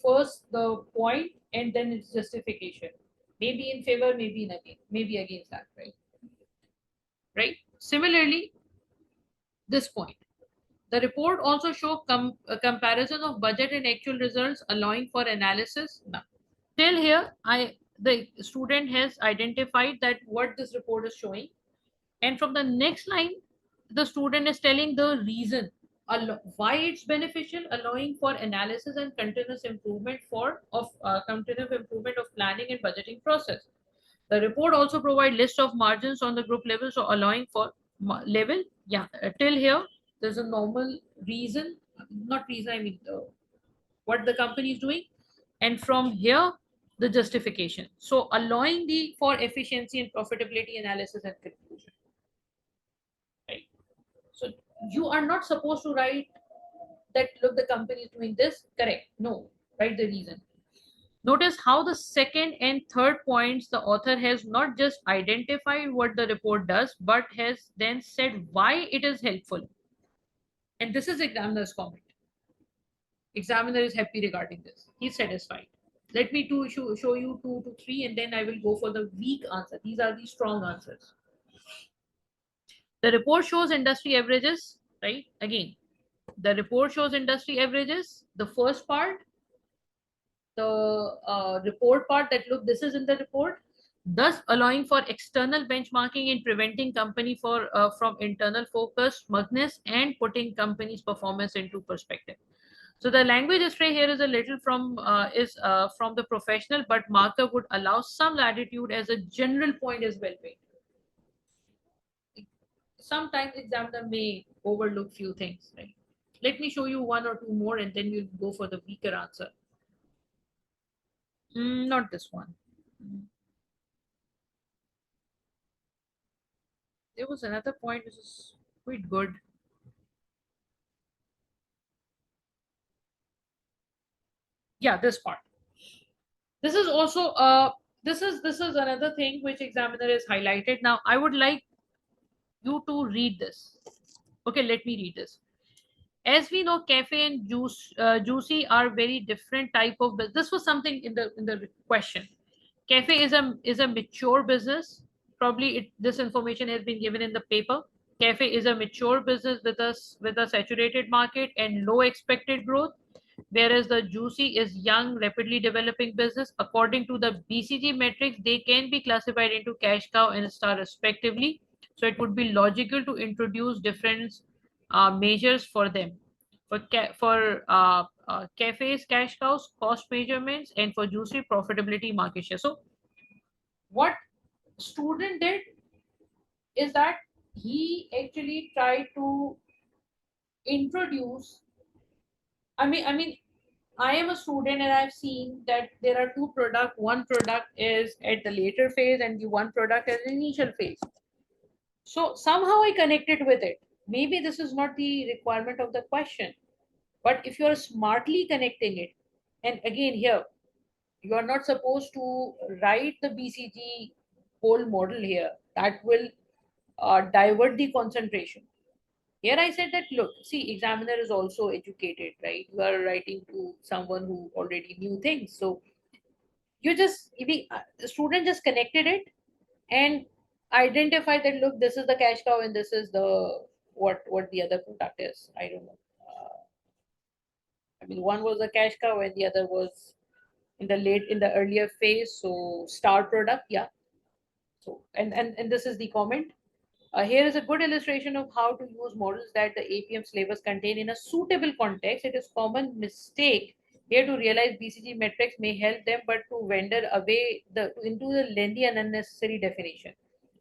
First, the point, and then its justification. Maybe in favor, maybe in against, maybe against that, right? Right. Similarly, this point. The report also show a comparison of budget and actual results, allowing for analysis. Now, till here, the student has identified that what this report is showing, and from the next line, the student is telling the reason why it's beneficial, allowing for analysis and continuous improvement of planning and budgeting process. The report also provide list of margins on the group level, so allowing for level. Yeah, till here, there's a normal reason, not reason, I mean what the company is doing, and from here, the justification. So allowing the for efficiency and profitability analysis and conclusion. Right. So you are not supposed to write that look the company is doing this. Correct. No, write the reason. Notice how the second and third points the author has not just identified what the report does, but has then said why it is helpful. And this is examiner's comment. Examiner is happy regarding this. He's satisfied. Let me show you two to three, and then I will go for the weak answer. These are the strong answers. The report shows industry averages, right? Again, the report shows industry averages. The first part, the report part that look this is in the report, thus allowing for external benchmarking and preventing company from internal focus smugness and putting company's performance into perspective. So the language astray here is a little from the professional, but marker would allow some latitude as a general point is well made. Sometimes examiner may overlook few things, right? Let me show you one or two more and then we'll go for the weaker answer. Not this one. There was another point which is quite good. Yeah, this part. This is also this is another thing which examiner has highlighted. Now I would like you to read this. Okay, let me read this. As we know, cafe and juicy are very different type of business. This was something in the question. Cafe is a mature business. Probably this information has been given in the paper. Cafe is a mature business with a saturated market and low expected growth, whereas the Juicy is young, rapidly developing business. According to the BCG metrics, they can be classified into cash cow and star respectively. So it would be logical to introduce different measures for them. For cafes, cash cows, cost measurements, and for Juicy, profitability, market share. So what student did is that he actually tried to introduce. I mean, I am a student and I've seen that there are two products. One product is at the later phase and the one product at the initial phase. So somehow I connected with it. Maybe this is not the requirement of the question, but if you're smartly connecting it, and again here, you are not supposed to write the BCG whole model here. That will divert the concentration. Here I said that look, see, examiner is also educated, right? You are writing to someone who already knew things. So you just the student just connected it and identified that look, this is the cash cow and this is the what the other product is. I don't know. One was the cash cow and the other was in the earlier phase. So star product, yeah. So and this is the comment. Here is a good illustration of how to use models that the APM syllabus contain in a suitable context. It is common mistake here to realize BCG metrics may help them, but to wander away into the lengthy and unnecessary definition.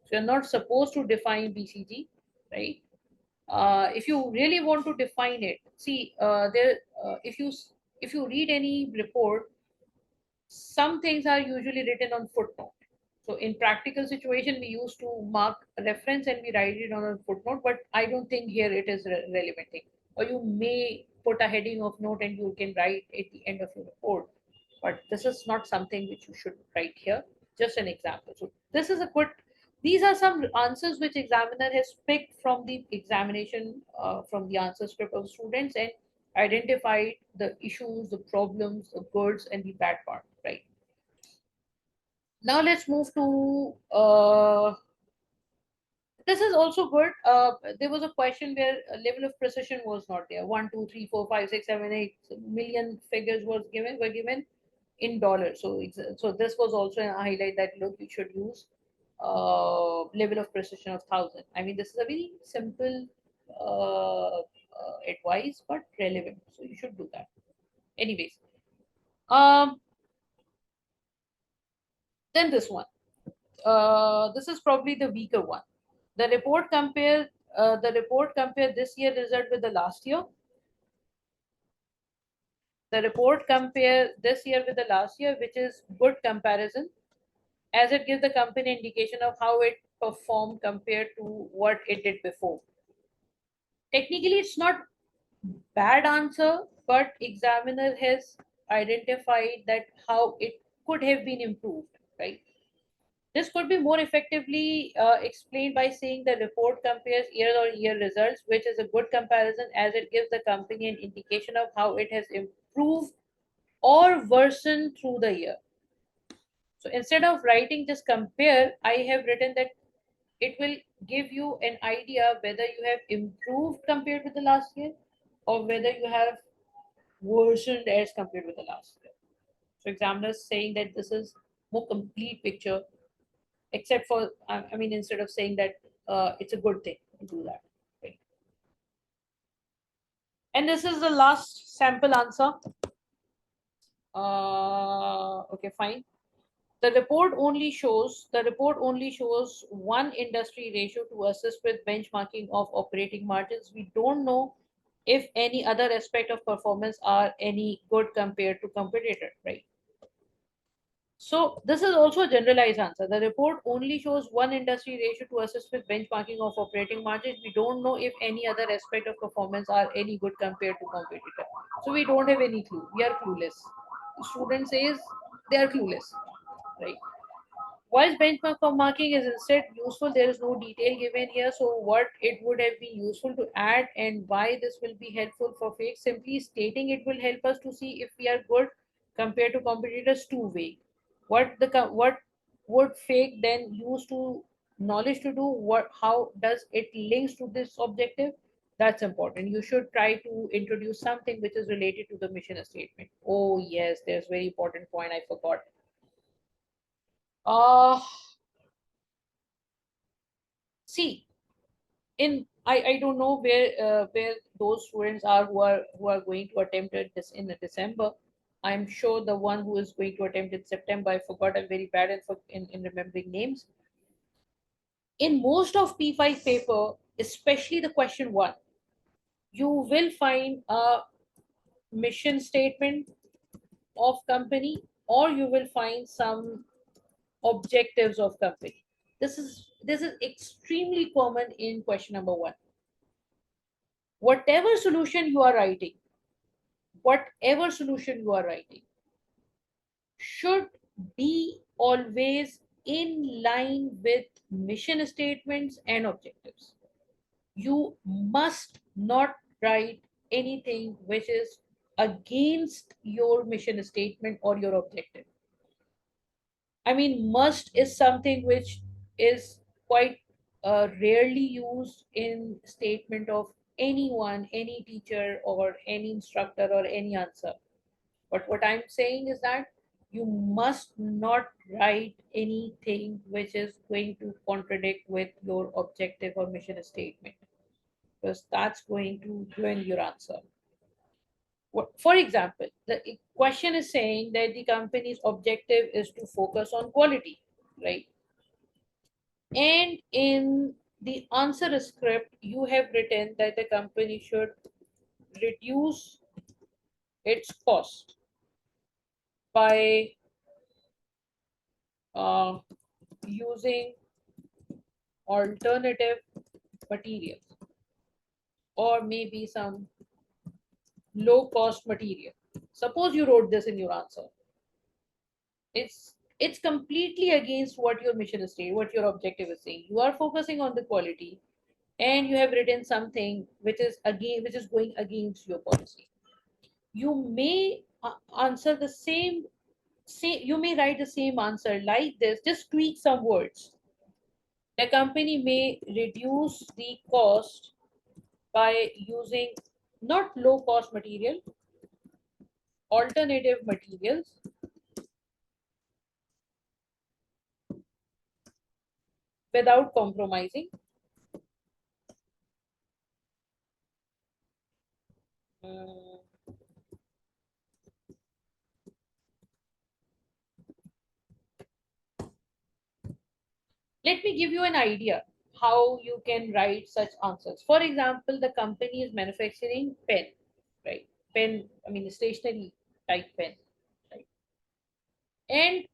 So you're not supposed to define BCG, right? If you really want to define it, see there. If you read any report, some things are usually written on footnote. So in practical situation, we used to mark a reference and we write it on a footnote, but I don't think here it is relevant thing. Or you may put a heading of note and you can write at the end of your report. But this is not something which you should write here. Just an example. So this is a good. These are some answers which examiner has picked from the examination, from the answer script of students and identified the issues, the problems, the goods, and the bad part. Right. Now let's move to this is also good. There was a question where a level of precision was not there. 1, 2, 3, 4, 5, 6, 7, 8 million figures were given in dollars. So this was also a highlight that look, you should use level of precision of 1,000. This is a very simple advice but relevant. So you should do that. Anyways, um, then this one. This is probably the weaker one. The report compare this year result with the last year. The report compare this year with the last year, which is good comparison, as it gives the company indication of how it performed compared to what it did before. Technically, it's not bad answer, but examiner has identified that how it could have been improved, right? This could be more effectively explained by saying the report compares year-on-year results, which is a good comparison as it gives the company an indication of how it has improved or worsened through the year. So instead of writing just compare, I have written that it will give you an idea whether you have improved compared with the last year or whether you have worsened as compared with the last year. So examiners saying that this is more complete picture, except for instead of saying that it's a good thing to do that. Right. And this is the last sample answer. Okay, fine. The report only shows one industry ratio to assist with benchmarking of operating margins. We don't know if any other aspect of performance are any good compared to competitor, right? So this is also a generalized answer. The report only shows one industry ratio to assist with benchmarking of operating margins. We don't know if any other aspect of performance are any good compared to competitor. So we don't have any clue. We are clueless. The student says they are clueless, right? Whilst benchmarking is instead useful, there is no detail given here. So what it would have been useful to add and why this will be helpful for fake, simply stating it will help us to see if we are good compared to competitors too vague. What would fake then use to knowledge to do what, how does it links to this objective. That's important. You should try to introduce something which is related to the mission statement. Oh yes, there's very important point I forgot. uh See, in I don't know where those students are who are going to attempt it this in the December. I'm sure the one who is going to attempt in September, I forgot, I'm very bad in remembering names. In most of P5 paper, especially the question one, you will find a mission statement of company, or you will find some objectives of company. This is extremely common in question number one. Whatever solution you are writing, whatever solution you are writing should be always in line with mission statements and objectives. You must not write anything which is against your mission statement or your objective. I mean, must is something which is quite rarely used in statement of anyone, any teacher or any instructor or any answer. But what I'm saying is that you must not write anything which is going to contradict with your objective or mission statement, because that's going to ruin your answer. For example, the question is saying that the company's objective is to focus on quality, right? And in the answer script, you have written that the company should reduce its cost by uh, using alternative materials, or maybe some low cost material. Suppose you wrote this in your answer. It's completely against what your mission is saying, what your objective is saying. You are focusing on the quality, and you have written something which is again which is going against your policy. You may answer the same, say you may write the same answer like this, just tweak some words. The company may reduce the cost by using not low cost material, alternative materials, without compromising. Mm, Let me give you an idea how you can write such answers. For example, the company is manufacturing pen, right? Pen, I mean, stationary type pen, right? And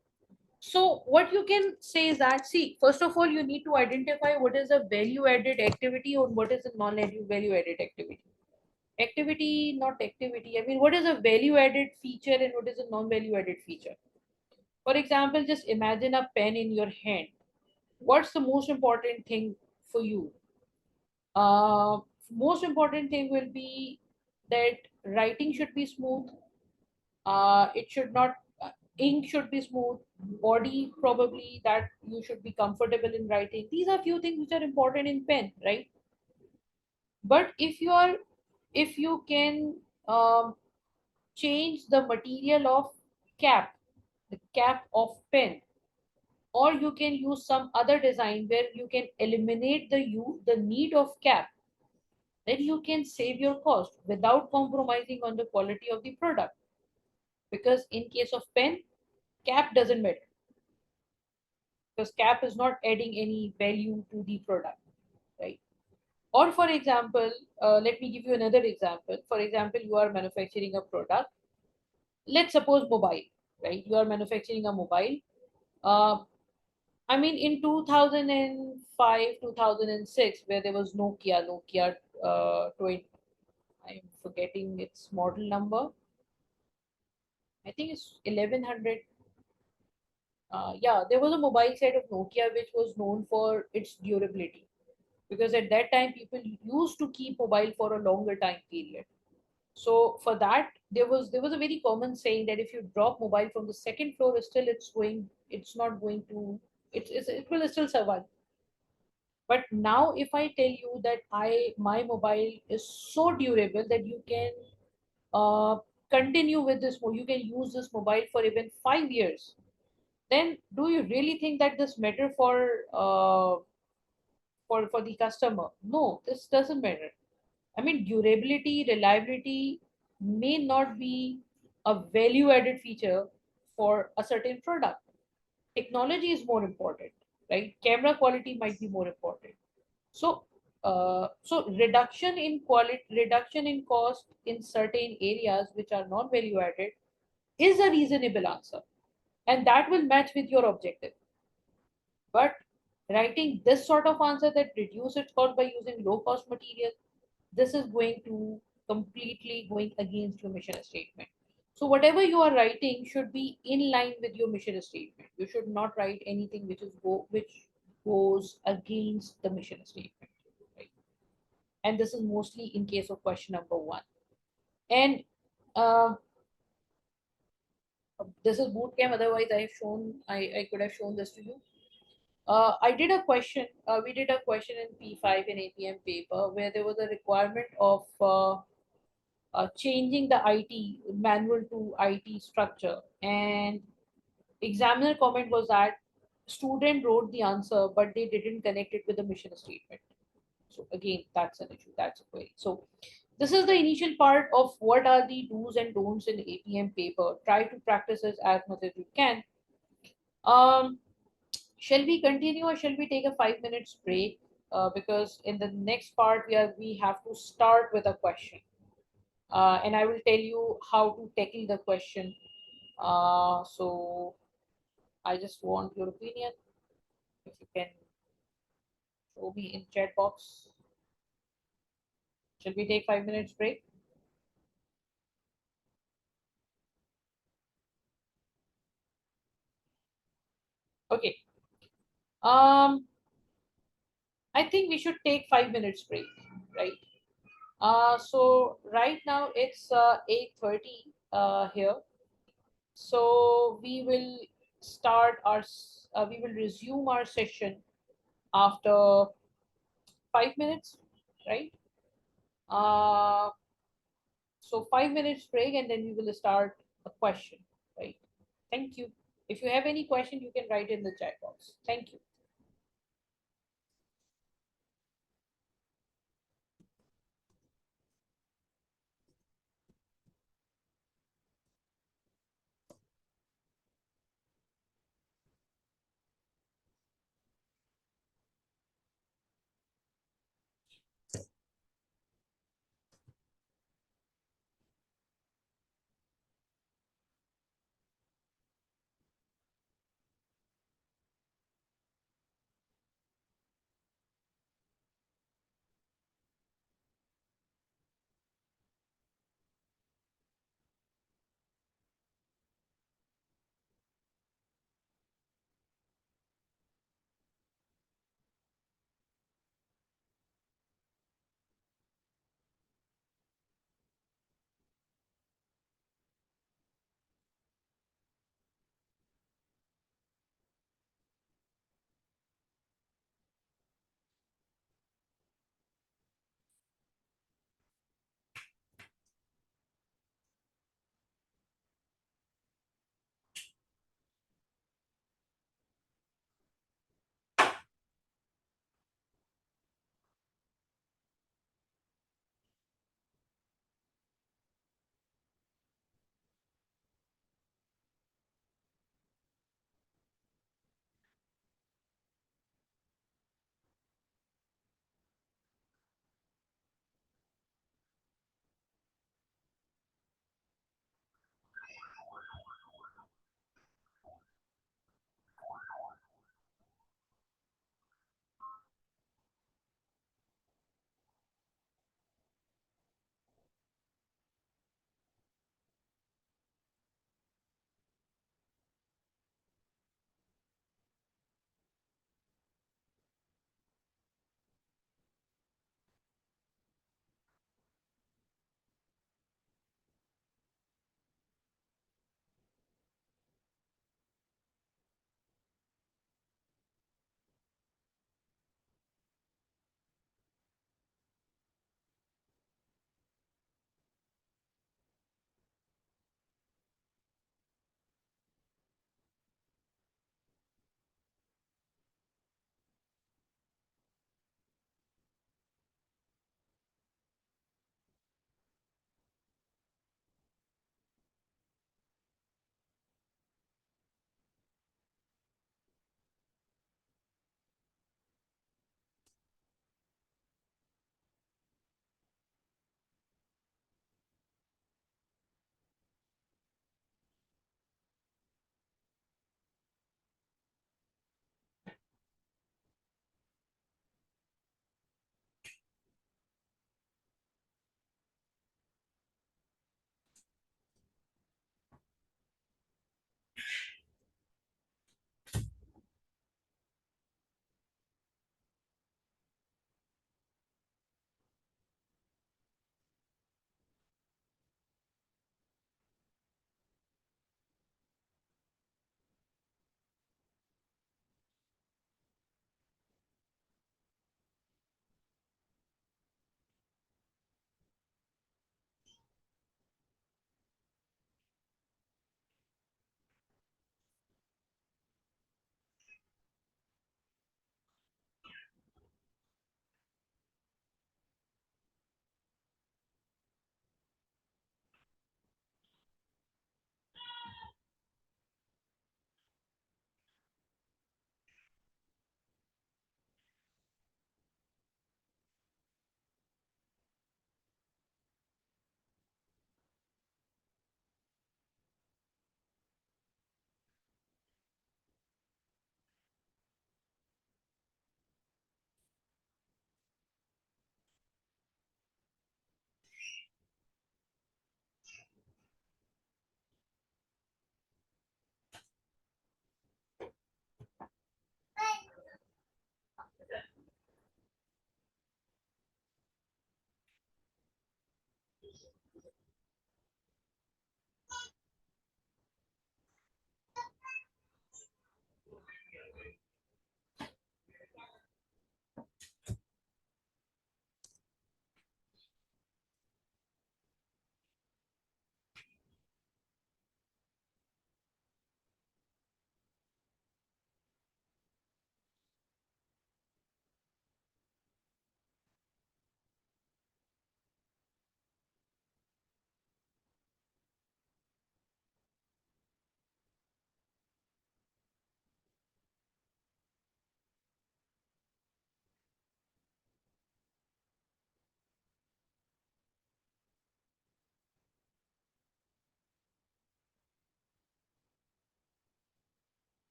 so, what you can say is that, see, first of all, you need to identify what is a value added activity or what is a non value added activity. Activity, not activity. I mean, what is a value added feature and what is a non value added feature? For example, just imagine a pen in your hand. What's the most important thing for you? Uh, Most important thing will be that writing should be smooth. It should not, ink should be smooth. Body, probably that you should be comfortable in writing. These are few things which are important in pen, right? But if you can change the material of cap, the cap of pen, or you can use some other design where you can eliminate the need of cap, then you can save your cost without compromising on the quality of the product. Because in case of pen, cap doesn't matter, because cap is not adding any value to the product, right? Or for example, let me give you another example. For example, you are manufacturing a product. Let's suppose mobile, right? You are manufacturing a mobile. uh, I mean, in 2005, 2006, where there was Nokia 20, I'm forgetting its model number. I think it's 1100. Yeah, there was a mobile set of Nokia which was known for its durability, because at that time people used to keep mobile for a longer time period. So for that, there was a very common saying that if you drop mobile from the second floor, still it's not going to, it will still survive. But now if I tell you that my mobile is so durable that you can uh, continue with this, you can use this mobile for even 5 years, then do you really think that this matter for the customer? No, this doesn't matter. I mean, durability, reliability may not be a value added feature for a certain product. Technology is more important, right? Camera quality might be more important. So, so reduction in cost in certain areas which are not value added is a reasonable answer, and that will match with your objective. But writing this sort of answer that reduce its cost by using low cost material, this is going to completely going against your mission statement. So whatever you are writing should be in line with your mission statement. You should not write anything which goes against the mission statement, right? And this is mostly in case of question number one. And uh, this is boot camp. Otherwise, I could have shown this to you. I did a question. We did a question in P5 in APM paper where there was a requirement of changing the IT manual to IT structure, and examiner comment was that student wrote the answer but they didn't connect it with the mission statement. So again, that's an issue. That's a query. So this is the initial part of what are the do's and don'ts in APM paper. Try to practice this as much as you can. Um, shall we continue or shall we take a 5 minutes break? Because in the next part we have to start with a question, and I will tell you how to tackle the question. So I just want your opinion. If you can show me in chat box. Shall we take 5 minutes break? Okay. Um, I think we should take 5 minutes break, right? So right now it's 8:30 here. So we will resume our session after 5 minutes, right? Uh, so 5 minutes break and then we will start a question, right? Thank you. If you have any question, you can write in the chat box. Thank you.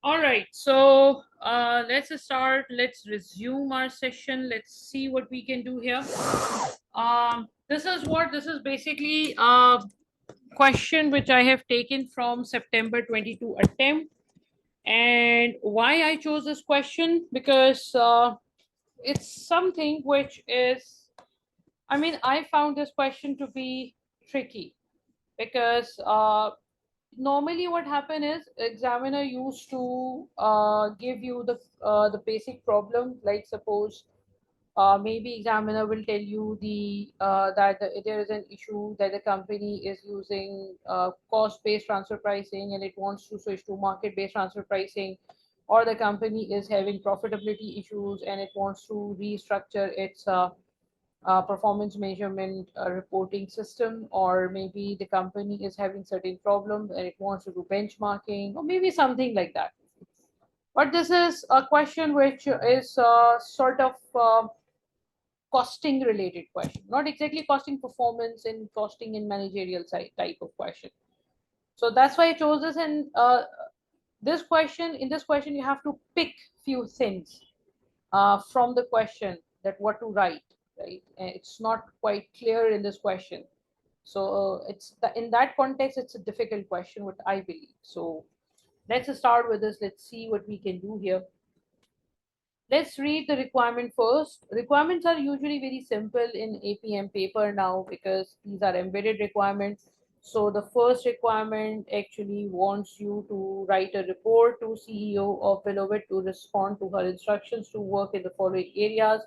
All right, so let's start. Let's resume our session. Let's see what we can do here. This is basically a question which I have taken from September 22 attempt. And why I chose this question? Because it's something which is, I mean, I found this question to be tricky because normally what happen is examiner used to give you the basic problem, like suppose maybe examiner will tell you there is an issue that the company is using cost based transfer pricing and it wants to switch to market based transfer pricing, or the company is having profitability issues and it wants to restructure its performance measurement reporting system, or maybe the company is having certain problems and it wants to do benchmarking, or maybe something like that. But this is a question which is sort of costing related question, not exactly costing performance and costing in managerial side type of question. So that's why I chose this. And in this question, you have to pick few things from the question, that what to write, right? And it's not quite clear in this question. So in that context, it's a difficult question, what I believe. So let's start with this. Let's see what we can do here. Let's read the requirement first. Requirements are usually very simple in APM paper now because these are embedded requirements. So the first requirement actually wants you to write a report to CEO of Beloved to respond to her instructions to work in the following areas: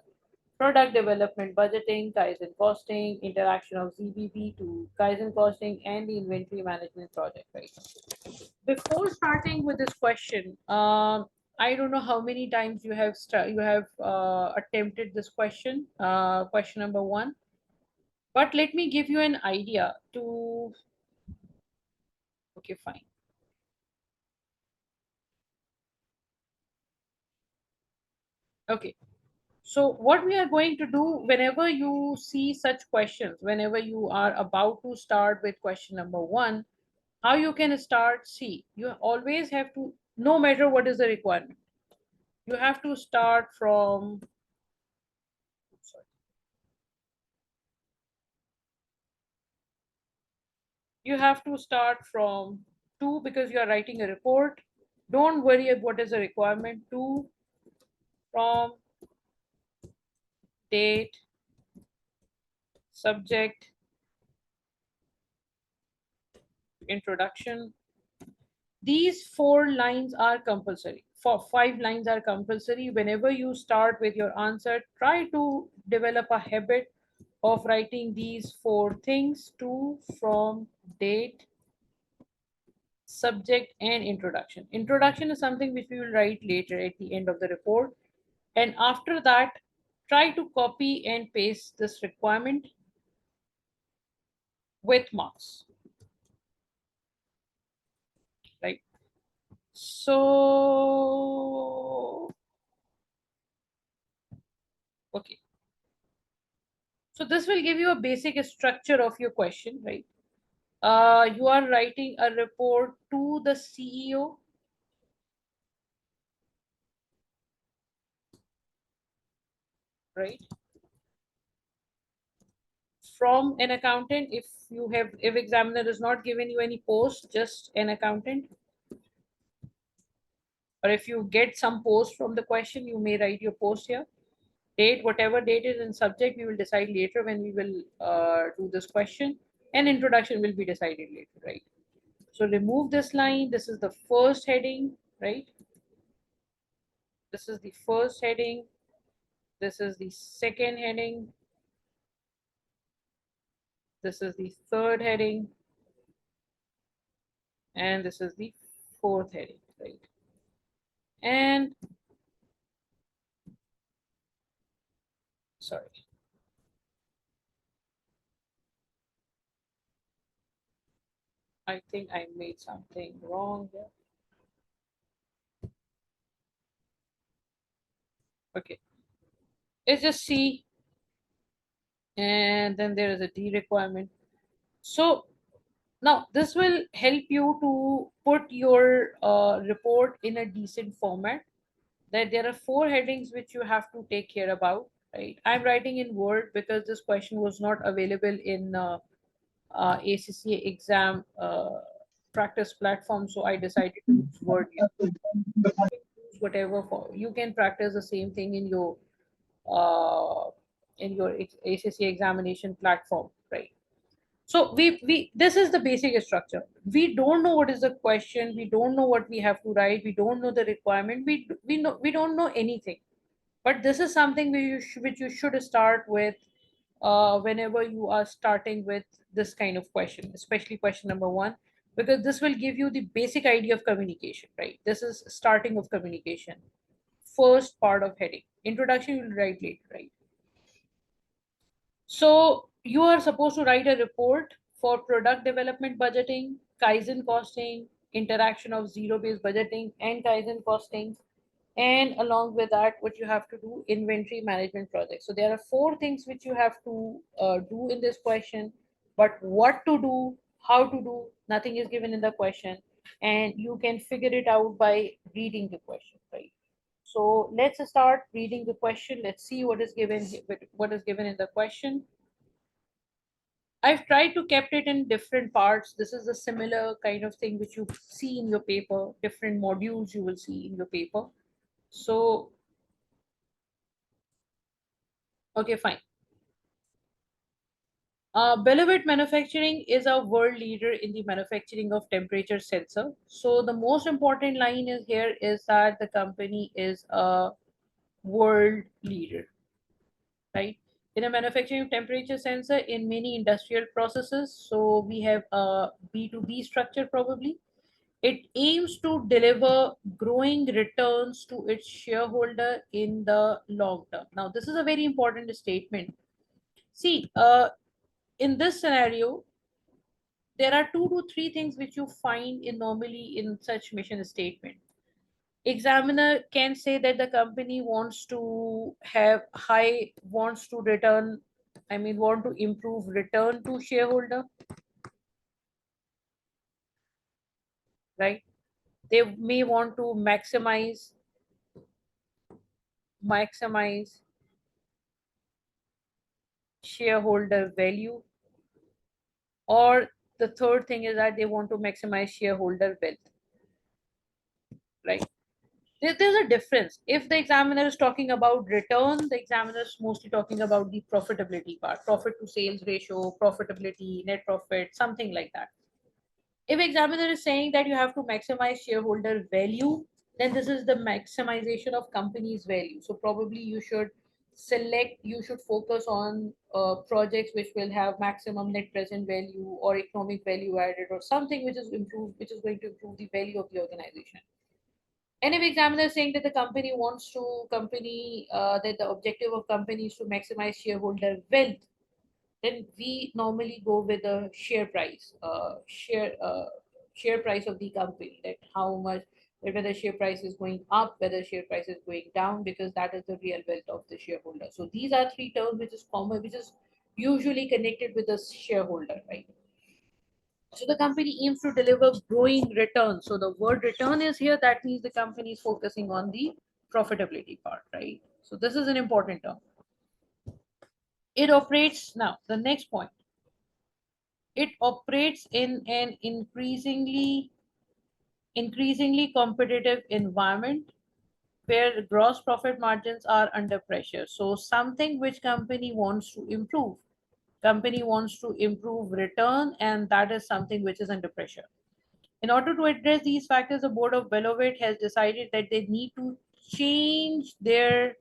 product development, budgeting, Kaizen costing, interaction of ZBB to Kaizen costing, and the inventory management project, right? Before starting with this question, I don't know how many times you have attempted this question, question number one. But let me give you an idea to. Okay, fine. Okay. So what we are going to do whenever you see such questions, whenever you are about to start with question number one, how you can start? See, you always have to, no matter what is the requirement, you have to start from. Sorry. You have to start from two because you are writing a report. Don't worry about what is the requirement. Two, from, date, subject, introduction. These four lines are compulsory. For five lines are compulsory. Whenever you start with your answer, try to develop a habit of writing these four things: to, from, date, subject, and introduction. Introduction is something which we will write later at the end of the report. And after that, try to copy and paste this requirement with marks, right? So, okay. So this will give you a basic structure of your question, right? You are writing a report to the CEO, right? From an accountant, if examiner has not given you any post, just an accountant. Or if you get some post from the question, you may write your post here. Date, whatever date is in subject, we will decide later when we will do this question. And introduction will be decided later, right? So remove this line. This is the first heading, right? This is the first heading. This is the second heading. This is the third heading. And this is the fourth heading, right? And sorry, I think I made something wrong here. Okay, it's just C, and then there is a D requirement. So Now, this will help you to put your report in a decent format. That there are four headings which you have to take care about. Right, I'm writing in Word because this question was not available in ACCA exam practice platform, so I decided to use Word here. Use whatever for you can practice the same thing uh, in your ACCA examination platform, right? So we this is the basic structure. We don't know what is the question. We don't know what we have to write. We don't know the requirement. We don't know anything. But this is something which you should start with whenever you are starting with this kind of question, especially question number one, because this will give you the basic idea of communication, right? This is starting of communication. First part of heading. Introduction you will write later, right? So you are supposed to write a report for product development budgeting, Kaizen costing, interaction of zero-based budgeting and Kaizen costing, and along with that, what you have to do, inventory management project. So there are four things which you have to do in this question, but what to do, how to do, nothing is given in the question, and you can figure it out by reading the question, right? So let's start reading the question. Let's see what is given what is given in the question. I've tried to kept it in different parts. This is a similar kind of thing which you see in your paper, different modules you will see in your paper. So, okay, fine. Bellevue Manufacturing is a world leader in the manufacturing of temperature sensor. So the most important line is here is that the company is a world leader, right? In a manufacturing of temperature sensor in many industrial processes. So we have a B2B structure probably. It aims to deliver growing returns to its shareholder in the long term. Now, this is a very important statement. See, in this scenario, there are two to three things which you find in normally in such mission statement. Examiner can say that the company wants to have high, wants to return, I mean, want to improve return to shareholder, right? They may want to maximize shareholder value, or the third thing is that they want to maximize shareholder wealth, right? There's a difference. If the examiner is talking about return, the examiner is mostly talking about the profitability part, profit to sales ratio, profitability, net profit, something like that. If examiner is saying that you have to maximize shareholder value, then this is the maximization of company's value. So probably you should focus on projects which will have maximum net present value or economic value added or something which is going to improve the value of the organization. And if examiner is saying that the company wants to company that the objective of company is to maximize shareholder wealth, then we normally go with the share price, share price of the company. That how much, that whether share price is going up, whether share price is going down, because that is the real wealth of the shareholder. So these are three terms which is common, which is usually connected with the shareholder, right? So the company aims to deliver growing returns. So the word return is here. That means the company is focusing on the profitability part, right? So this is an important term. It operates now. The next point. It operates in an increasingly competitive environment where gross profit margins are under pressure. So something which company wants to improve. Company wants to improve return, and that is something which is under pressure. In order to address these factors, the board of Belovit has decided that they need to change their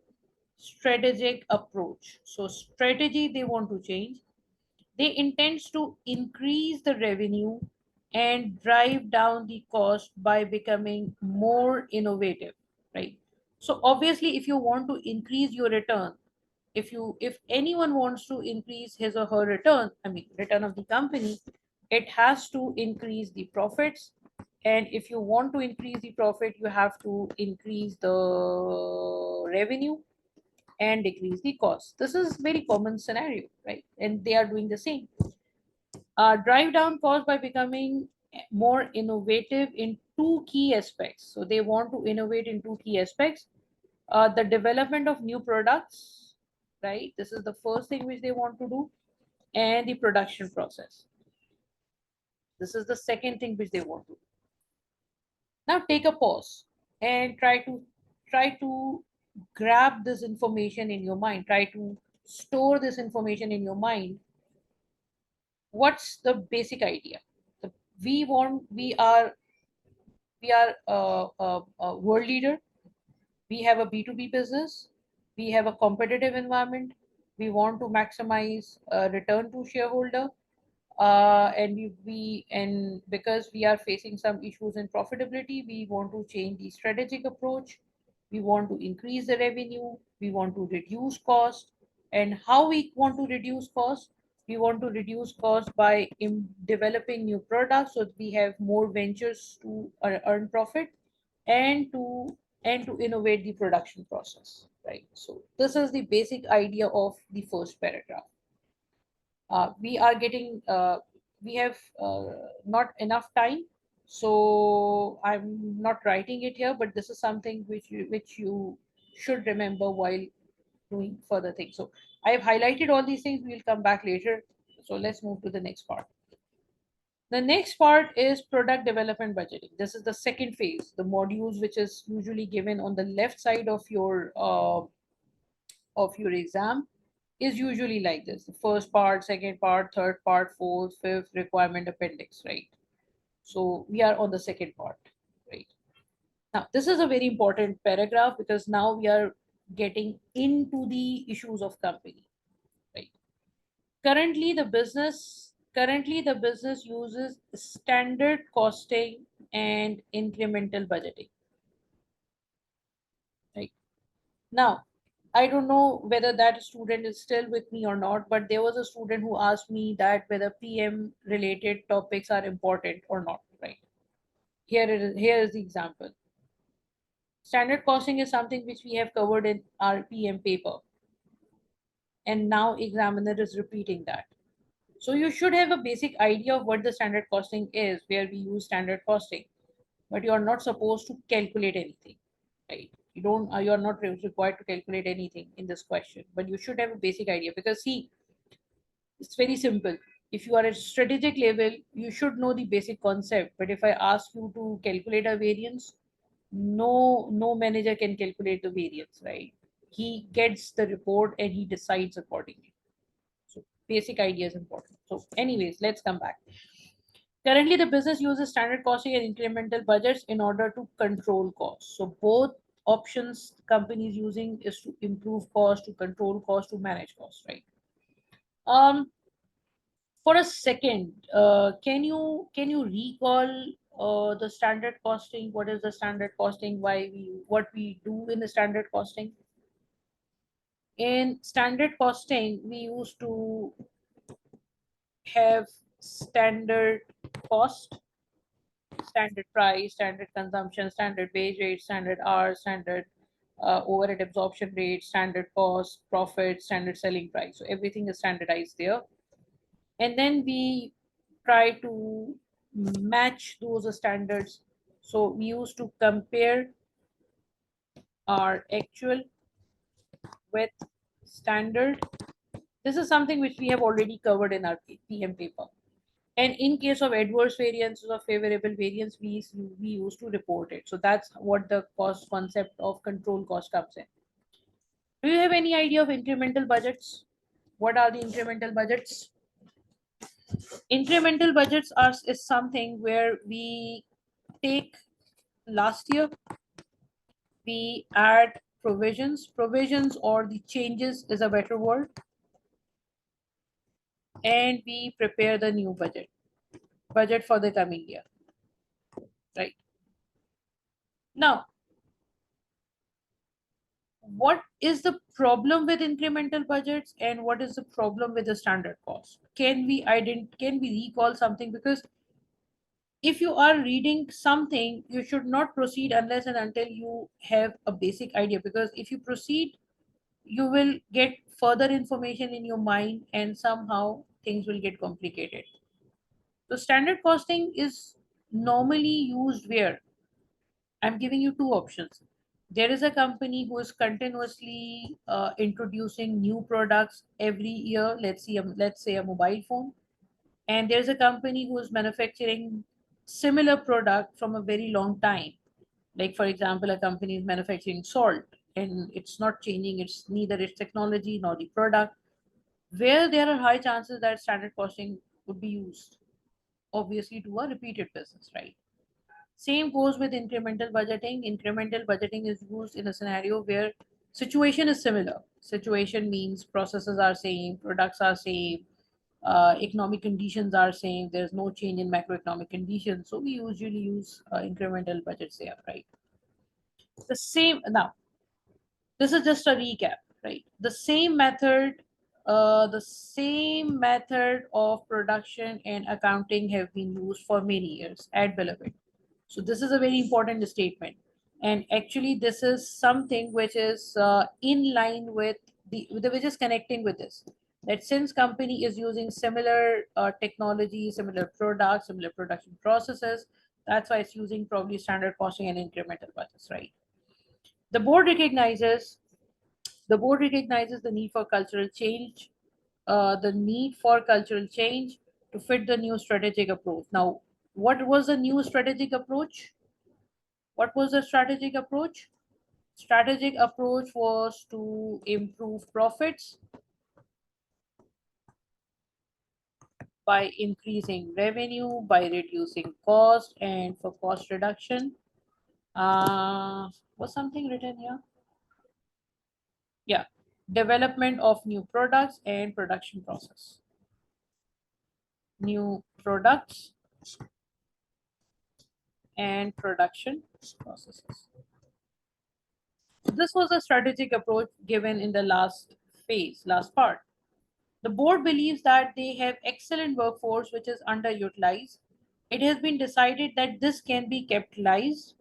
strategic approach. So strategy they want to change. They intend to increase the revenue and drive down the cost by becoming more innovative, right? So obviously, if you want to increase your return, if anyone wants to increase his or her return, I mean return of the company, it has to increase the profits. And if you want to increase the profit, you have to increase the revenue and decrease the cost. This is very common scenario, right? And they are doing the same. Drive down cost by becoming more innovative in two key aspects. So they want to innovate in two key aspects: the development of new products, right? This is the first thing which they want to do, and the production process. This is the second thing which they want to do. Now take a pause and try to grab this information in your mind. Try to store this information in your mind. What's the basic idea? The, we are a world leader. We have a B2B business. We have a competitive environment. We want to maximize return to shareholder. And because we are facing some issues in profitability, we want to change the strategic approach. We want to increase the revenue. We want to reduce cost. And how we want to reduce cost? We want to reduce cost by developing new products so that we have more ventures to earn profit, and to innovate the production process, right? So this is the basic idea of the first paragraph. We are getting we have not enough time, so I'm not writing it here, but this is something which you should remember while doing further things. So I have highlighted all these things. We'll come back later. So let's move to the next part. The next part is product development budgeting. This is the second phase, the modules which is usually given on the left side of your exam is usually like this: the first part, second part, third part, fourth, fifth, requirement appendix, right? So we are on the second part, right? Now this is a very important paragraph because now we are getting into the issues of company, right? Currently the business uses standard costing and incremental budgeting, right? Now, I don't know whether that student is still with me or not, but there was a student who asked me that whether PM related topics are important or not, right? Here is the example. Standard costing is something which we have covered in our PM paper, and now examiner is repeating that. So you should have a basic idea of what the standard costing is, where we use standard costing, but you are not supposed to calculate anything, right? You are not required to calculate anything in this question, but you should have a basic idea because see, it's very simple. If you are at strategic level, you should know the basic concept, but if I ask you to calculate a variance, no manager can calculate the variance, right? He gets the report and he decides accordingly. So basic idea is important. So anyways, let's come back. Currently, the business uses standard costing and incremental budgets in order to control costs. So both options companies using is to improve cost, to control cost, to manage cost, right? Um, for a second, can you recall the standard costing? What is the standard costing? What we do in the standard costing? In standard costing, we used to have standard cost, standard price, standard consumption, standard wage rate, standard hours, standard overhead absorption rate, standard cost, profit, standard selling price. So everything is standardized there. And then we try to match those standards. So we used to compare our actual with standard. This is something which we have already covered in our PM paper. And in case of adverse variances or favorable variance, we used to report it. So that's what the cost concept of control cost comes in. Do you have any idea of incremental budgets? What are the incremental budgets? Incremental budgets is something where we take last year, we add provisions or the changes is a better word, and we prepare the new budget for the coming year, right? Now, what is the problem with incremental budgets and what is the problem with the standard cost? Can we recall something? Because if you are reading something, you should not proceed unless and until you have a basic idea, because if you proceed, you will get further information in your mind and somehow things will get complicated. So standard costing is normally used where I'm giving you two options. There is a company who is continuously introducing new products every year. Let's say a mobile phone, and there's a company who is manufacturing similar product from a very long time. Like for example, a company is manufacturing salt, and it's not changing. It's neither its technology nor the product. Where there are high chances that standard costing would be used, obviously to a repeated business, right? Same goes with incremental budgeting. Incremental budgeting is used in a scenario where situation is similar. Situation means processes are same, products are same, economic conditions are same. There's no change in macroeconomic conditions, so we usually use incremental budgets there, right? The same now. This is just a recap, right? The same method of production and accounting have been used for many years at Billabit. So this is a very important statement, and actually this is something which is in line with which is connecting with this. That since company is using similar technology, similar products, similar production processes, that's why it's using probably standard costing and incremental budgets, right? The board recognizes the board recognizes the need for cultural change, to fit the new strategic approach. Now, what was the new strategic approach? What was the strategic approach? Strategic approach was to improve profits by increasing revenue, by reducing cost, and for cost reduction. Was something written here? Yeah, development of new products and production process. New products and production processes. So this was a strategic approach given in the last part. The board believes that they have excellent workforce which is underutilized. It has been decided that this can be capitalized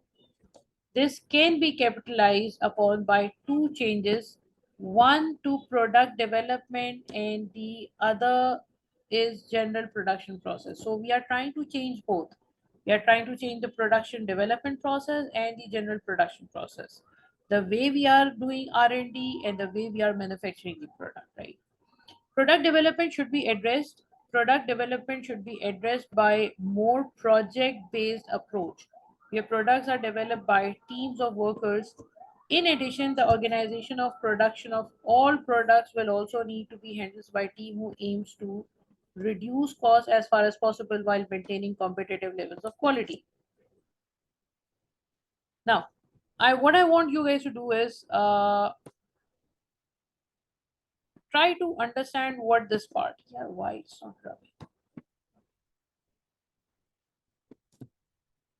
upon by two changes, one to product development and the other is general production process. So we are trying to change both. We are trying to change the production development process and the general production process. The way we are doing R&D and the way we are manufacturing the product, right? Product development should be addressed. Product development should be addressed by more project-based approach, where products are developed by teams of workers. In addition, the organization of production of all products will also need to be handled by a team who aims to reduce costs as far as possible while maintaining competitive levels of quality. Now, what I want you guys to do is try to understand what this part. Yeah, why it's not rubbing.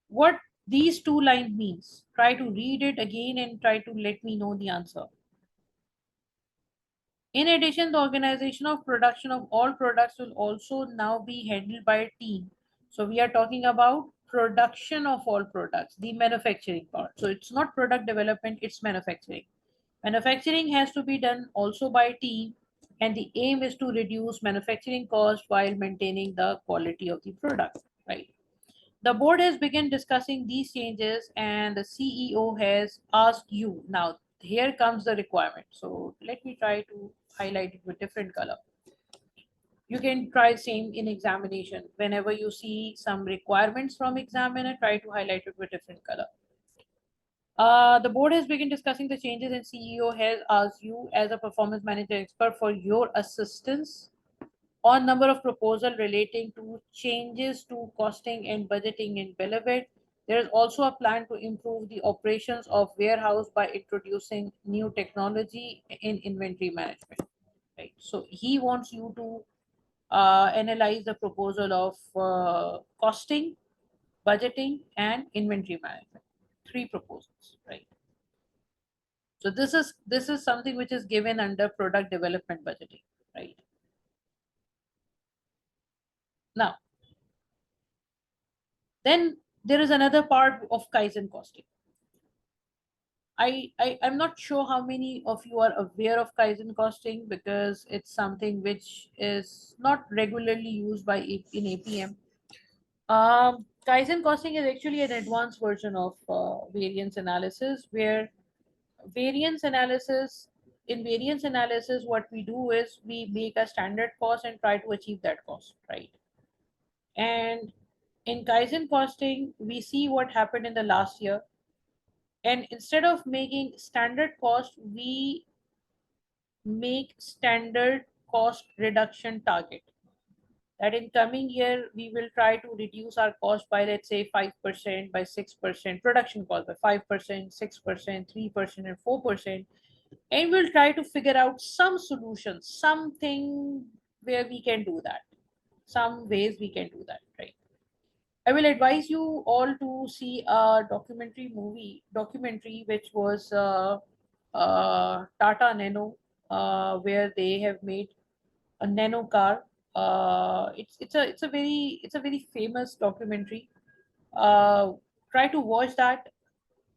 What these two lines means. Try to read it again and try to let me know the answer. In addition, the organization of production of all products will also now be handled by a team. So we are talking about production of all products, the manufacturing part. So it's not product development, it's manufacturing. Manufacturing has to be done also by a team, and the aim is to reduce manufacturing cost while maintaining the quality of the product, right? The board has begun discussing these changes and the CEO has asked you. Now, here comes the requirement. So let me try to highlight it with different color. You can try same in examination. Whenever you see some requirements from examiner, try to highlight it with different color. The board has begun discussing the changes and CEO has asked you as a performance manager expert for your assistance on number of proposal relating to changes to costing and budgeting in Bellevue. There is also a plan to improve the operations of warehouse by introducing new technology in inventory management. Right. So he wants you to analyze the proposal of costing, budgeting, and inventory management. Three proposals. Right. So this is something which is given under product development budgeting. Right. Now, then there is another part of Kaizen costing. I'm not sure how many of you are aware of Kaizen costing because it's something which is not regularly used in APM. Kaizen costing is actually an advanced version of variance analysis, where variance analysis in variance analysis, what we do is we make a standard cost and try to achieve that cost, right? And in Kaizen costing, we see what happened in the last year. And instead of making standard cost, we make standard cost reduction target. That in coming year, we will try to reduce our cost by, let's say, 5%, by 6%, production cost by 5%, 6%, 3%, and 4%. And we'll try to figure out some solutions, something where we can do that, some ways we can do that, right? I will advise you all to see a documentary which was Tata Nano, where they have made a nano car. It's a very famous documentary. uh, Try to watch that.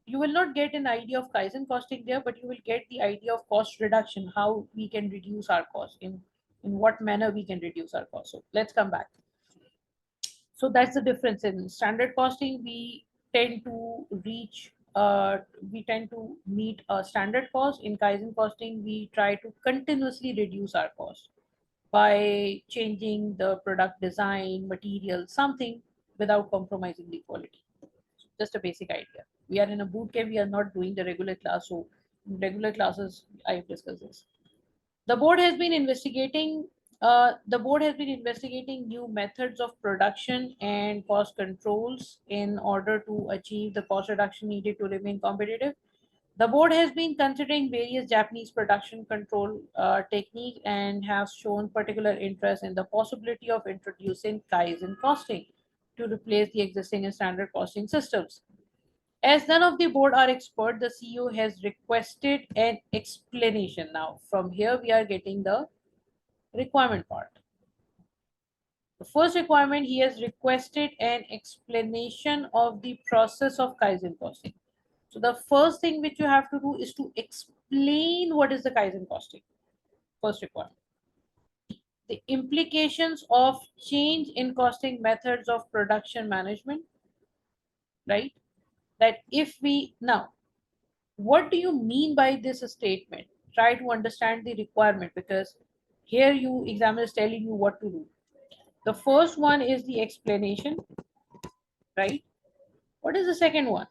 You will not get an idea of Kaizen costing there, but you will get the idea of cost reduction, how we can reduce our cost, in what manner we can reduce our cost. So let's come back. So that's the difference. In standard costing, we tend to meet a standard cost. In Kaizen costing, we try to continuously reduce our cost by changing the product design, material, something, without compromising the quality. Just a basic idea. We are in a boot camp, we are not doing the regular class. So in regular classes, I've discussed this. The board has been investigating. The board has been investigating new methods of production and cost controls in order to achieve the cost reduction needed to remain competitive. The board has been considering various Japanese production control techniques and has shown particular interest in the possibility of introducing Kaizen costing to replace the existing and standard costing systems. As none of the board are expert, the CEO has requested an explanation. Now, from here, we are getting the requirement part. The first requirement, he has requested an explanation of the process of Kaizen costing. So the first thing which you have to do is to explain what is the Kaizen costing. First requirement. The implications of change in costing methods of production management, right? That if we now, what do you mean by this statement? Try to understand the requirement, because here you examiner is telling you what to do. The first one is the explanation, right? What is the second one?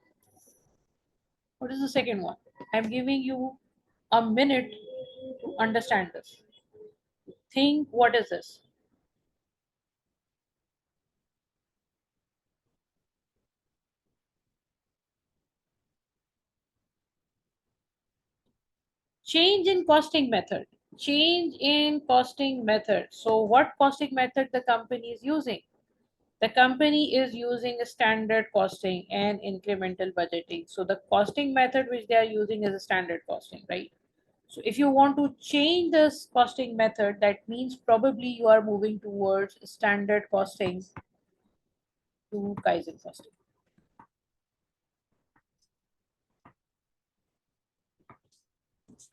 What is the second one? I'm giving you a minute to understand this. Think, what is this? Change in costing method. Change in costing method. So what costing method the company is using? The company is using a standard costing and incremental budgeting. So the costing method which they are using is a standard costing, right? So if you want to change this costing method, that means probably you are moving towards standard costing to Kaizen costing,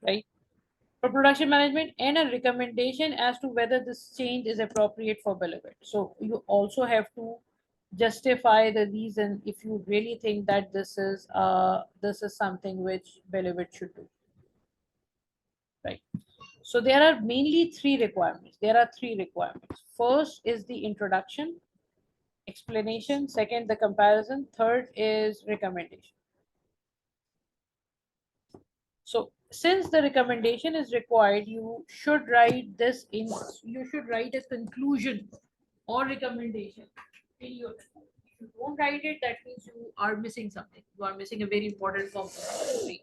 right? For production management, and a recommendation as to whether this change is appropriate for Belevit. So you also have to justify the reason if you really think that this is something which Belevit should do, right? So there are mainly three requirements. There are three requirements. First is the introduction, explanation. Second, the comparison. Third is recommendation. So since the recommendation is required, you should write a conclusion or recommendation in your report. If you don't write it, that means you are missing something. You are missing a very important component.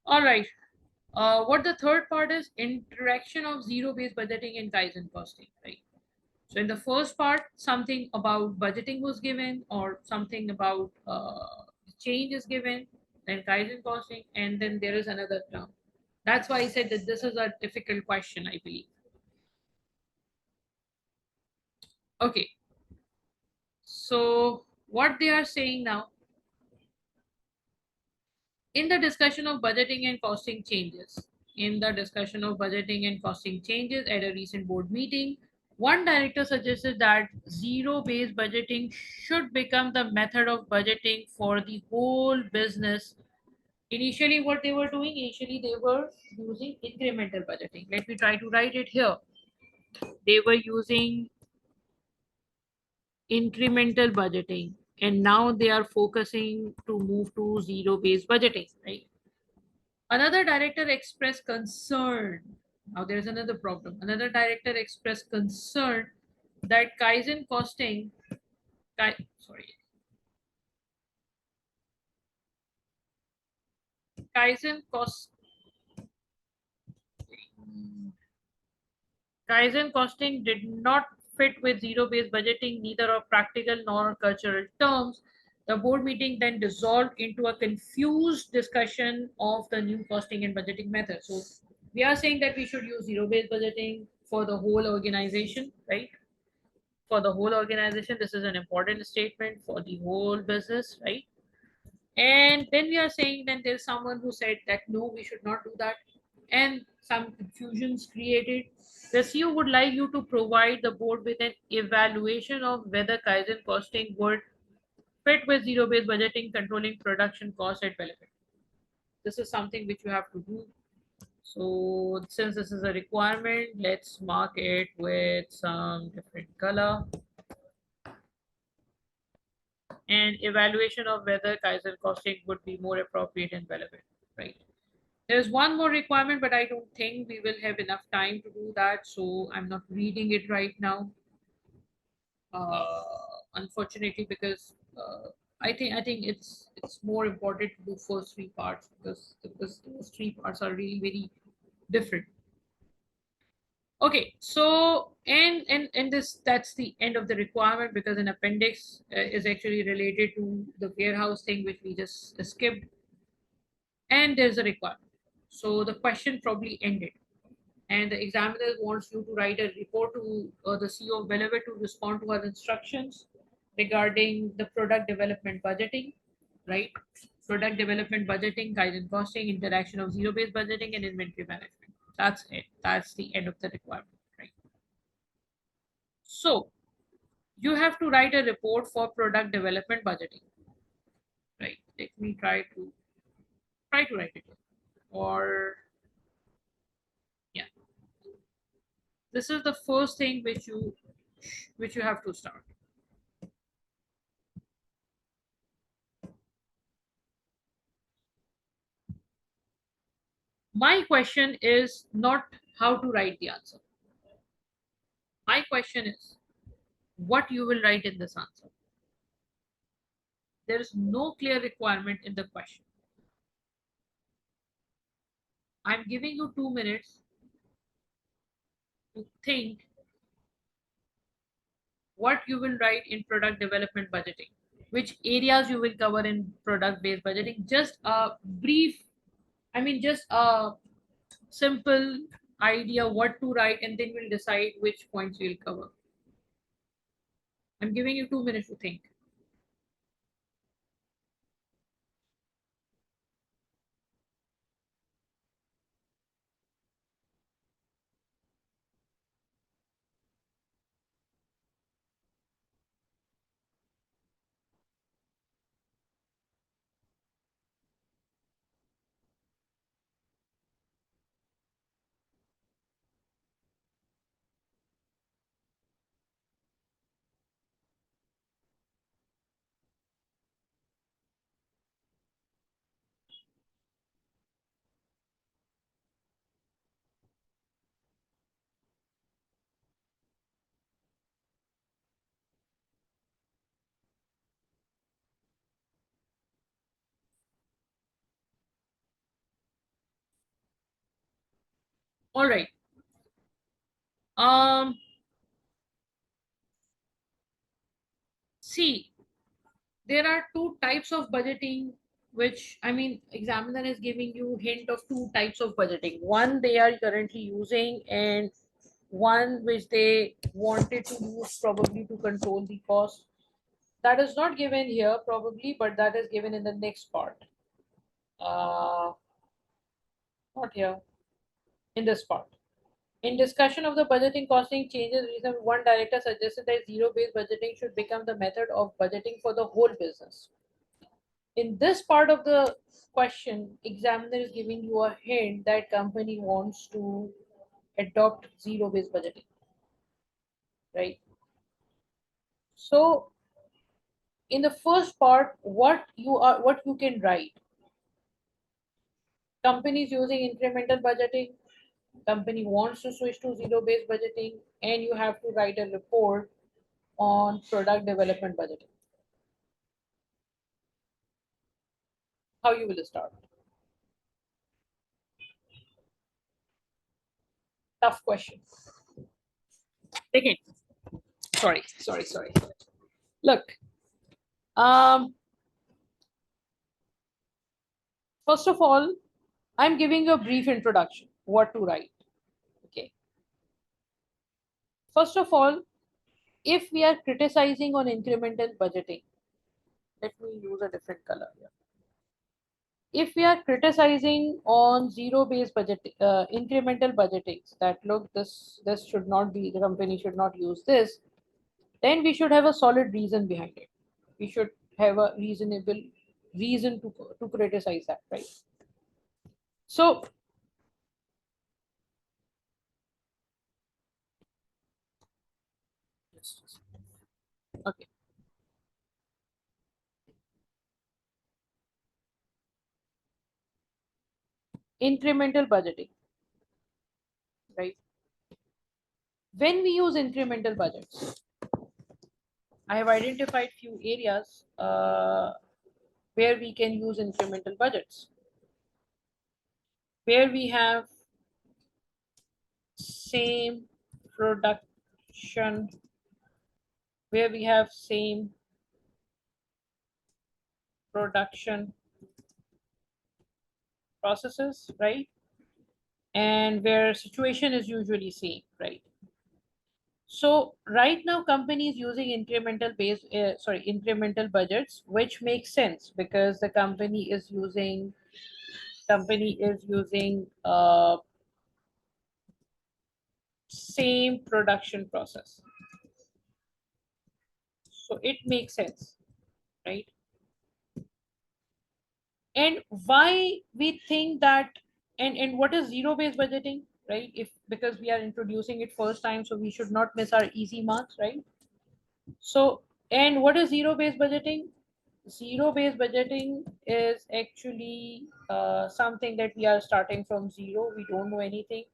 All right. What the third part is interaction of zero-based budgeting and Kaizen costing, right? So in the first part, something about budgeting was given, or something about change is given, then Kaizen costing, and then there is another term. That's why I said that this is a difficult question, I believe. Okay, so what they are saying now, in the discussion of budgeting and costing changes, in the discussion of budgeting and costing changes at a recent board meeting, One director suggested that zero-based budgeting should become the method of budgeting for the whole business. Initially, what they were doing, initially they were using incremental budgeting. Let me try to write it here. They were using incremental budgeting, and now they are focusing to move to zero-based budgeting, right? Another director expressed concern. Now there's another problem. Another director expressed concern that sorry, Kaizen cost Kaizen costing did not fit with zero-based budgeting, neither of practical nor cultural terms. The board meeting then dissolved into a confused discussion of the new costing and budgeting method. So we are saying that we should use zero-based budgeting for the whole organization, right? For the whole organization, this is an important statement for the whole business, right? And then we are saying then there's someone who said that no, we should not do that. And some confusions created. The CEO would like you to provide the board with an evaluation of whether Kaizen costing would fit with zero-based budgeting, controlling production cost and benefit. This is something which you have to do. So since this is a requirement, let's mark it with some different color. And evaluation of whether Kaizen costing would be more appropriate and relevant, right? There's one more requirement, but I don't think we will have enough time to do that, so I'm not reading it right now, unfortunately, because I think it's more important to do first three parts because those three parts are really very different. Okay, so and this that's the end of the requirement because an appendix is actually related to the warehouse thing which we just skipped, and there's a requirement. So the question probably ended, and the examiner wants you to write a report to the CEO of whenever to respond to her instructions regarding the product development budgeting, right? Product development budgeting, guidance costing, interaction of zero-based budgeting, and inventory management. That's it. That's the end of the requirement, right? So you have to write a report for product development budgeting, right? Let me try to write it, or yeah, this is the first thing which you have to start. My question is not how to write the answer. My question is what you will write in this answer. There is no clear requirement in the question. I'm giving you 2 minutes to think what you will write in product development budgeting, which areas you will cover in product based budgeting. Just a brief, just a simple idea what to write, and then we'll decide which points we'll cover. I'm giving you 2 minutes to think. All right. Um, See, there are two types of budgeting, which examiner is giving you hint of two types of budgeting. One they are currently using, and one which they wanted to use probably to control the cost. That is not given here probably, but that is given in the next part. Uh, Not here, in this part. In discussion of the budgeting costing changes, reason one director suggested that zero-based budgeting should become the method of budgeting for the whole business. In this part of the question, examiner is giving you a hint that company wants to adopt zero-based budgeting, right? So in the first part, what you can write, companies using incremental budgeting, company wants to switch to zero-based budgeting, and you have to write a report on product development budgeting. How you will start? Tough question. Second, sorry. Look, um, first of all, I'm giving you a brief introduction, what to write. Okay. First of all, if we are criticizing on incremental budgeting, let me use a different color here. If we are criticizing on zero-based budget, incremental budgetings, that look, this should not be, the company should not use this, then we should have a solid reason behind it. We should have a reasonable reason to criticize that, right? So okay, incremental budgeting, right? When we use incremental budgets, I have identified few areas where we can use incremental budgets, where we have same production, where we have same production processes, right? And where situation is usually same, right? So right now companies using incremental budgets, which makes sense because the company is using same production process. So it makes sense, right? And why we think that, and what is zero based budgeting, right? If because we are introducing it first time, so we should not miss our easy marks, right? So, and what is zero based budgeting? Zero based budgeting is actually something that we are starting from zero, we don't know anything,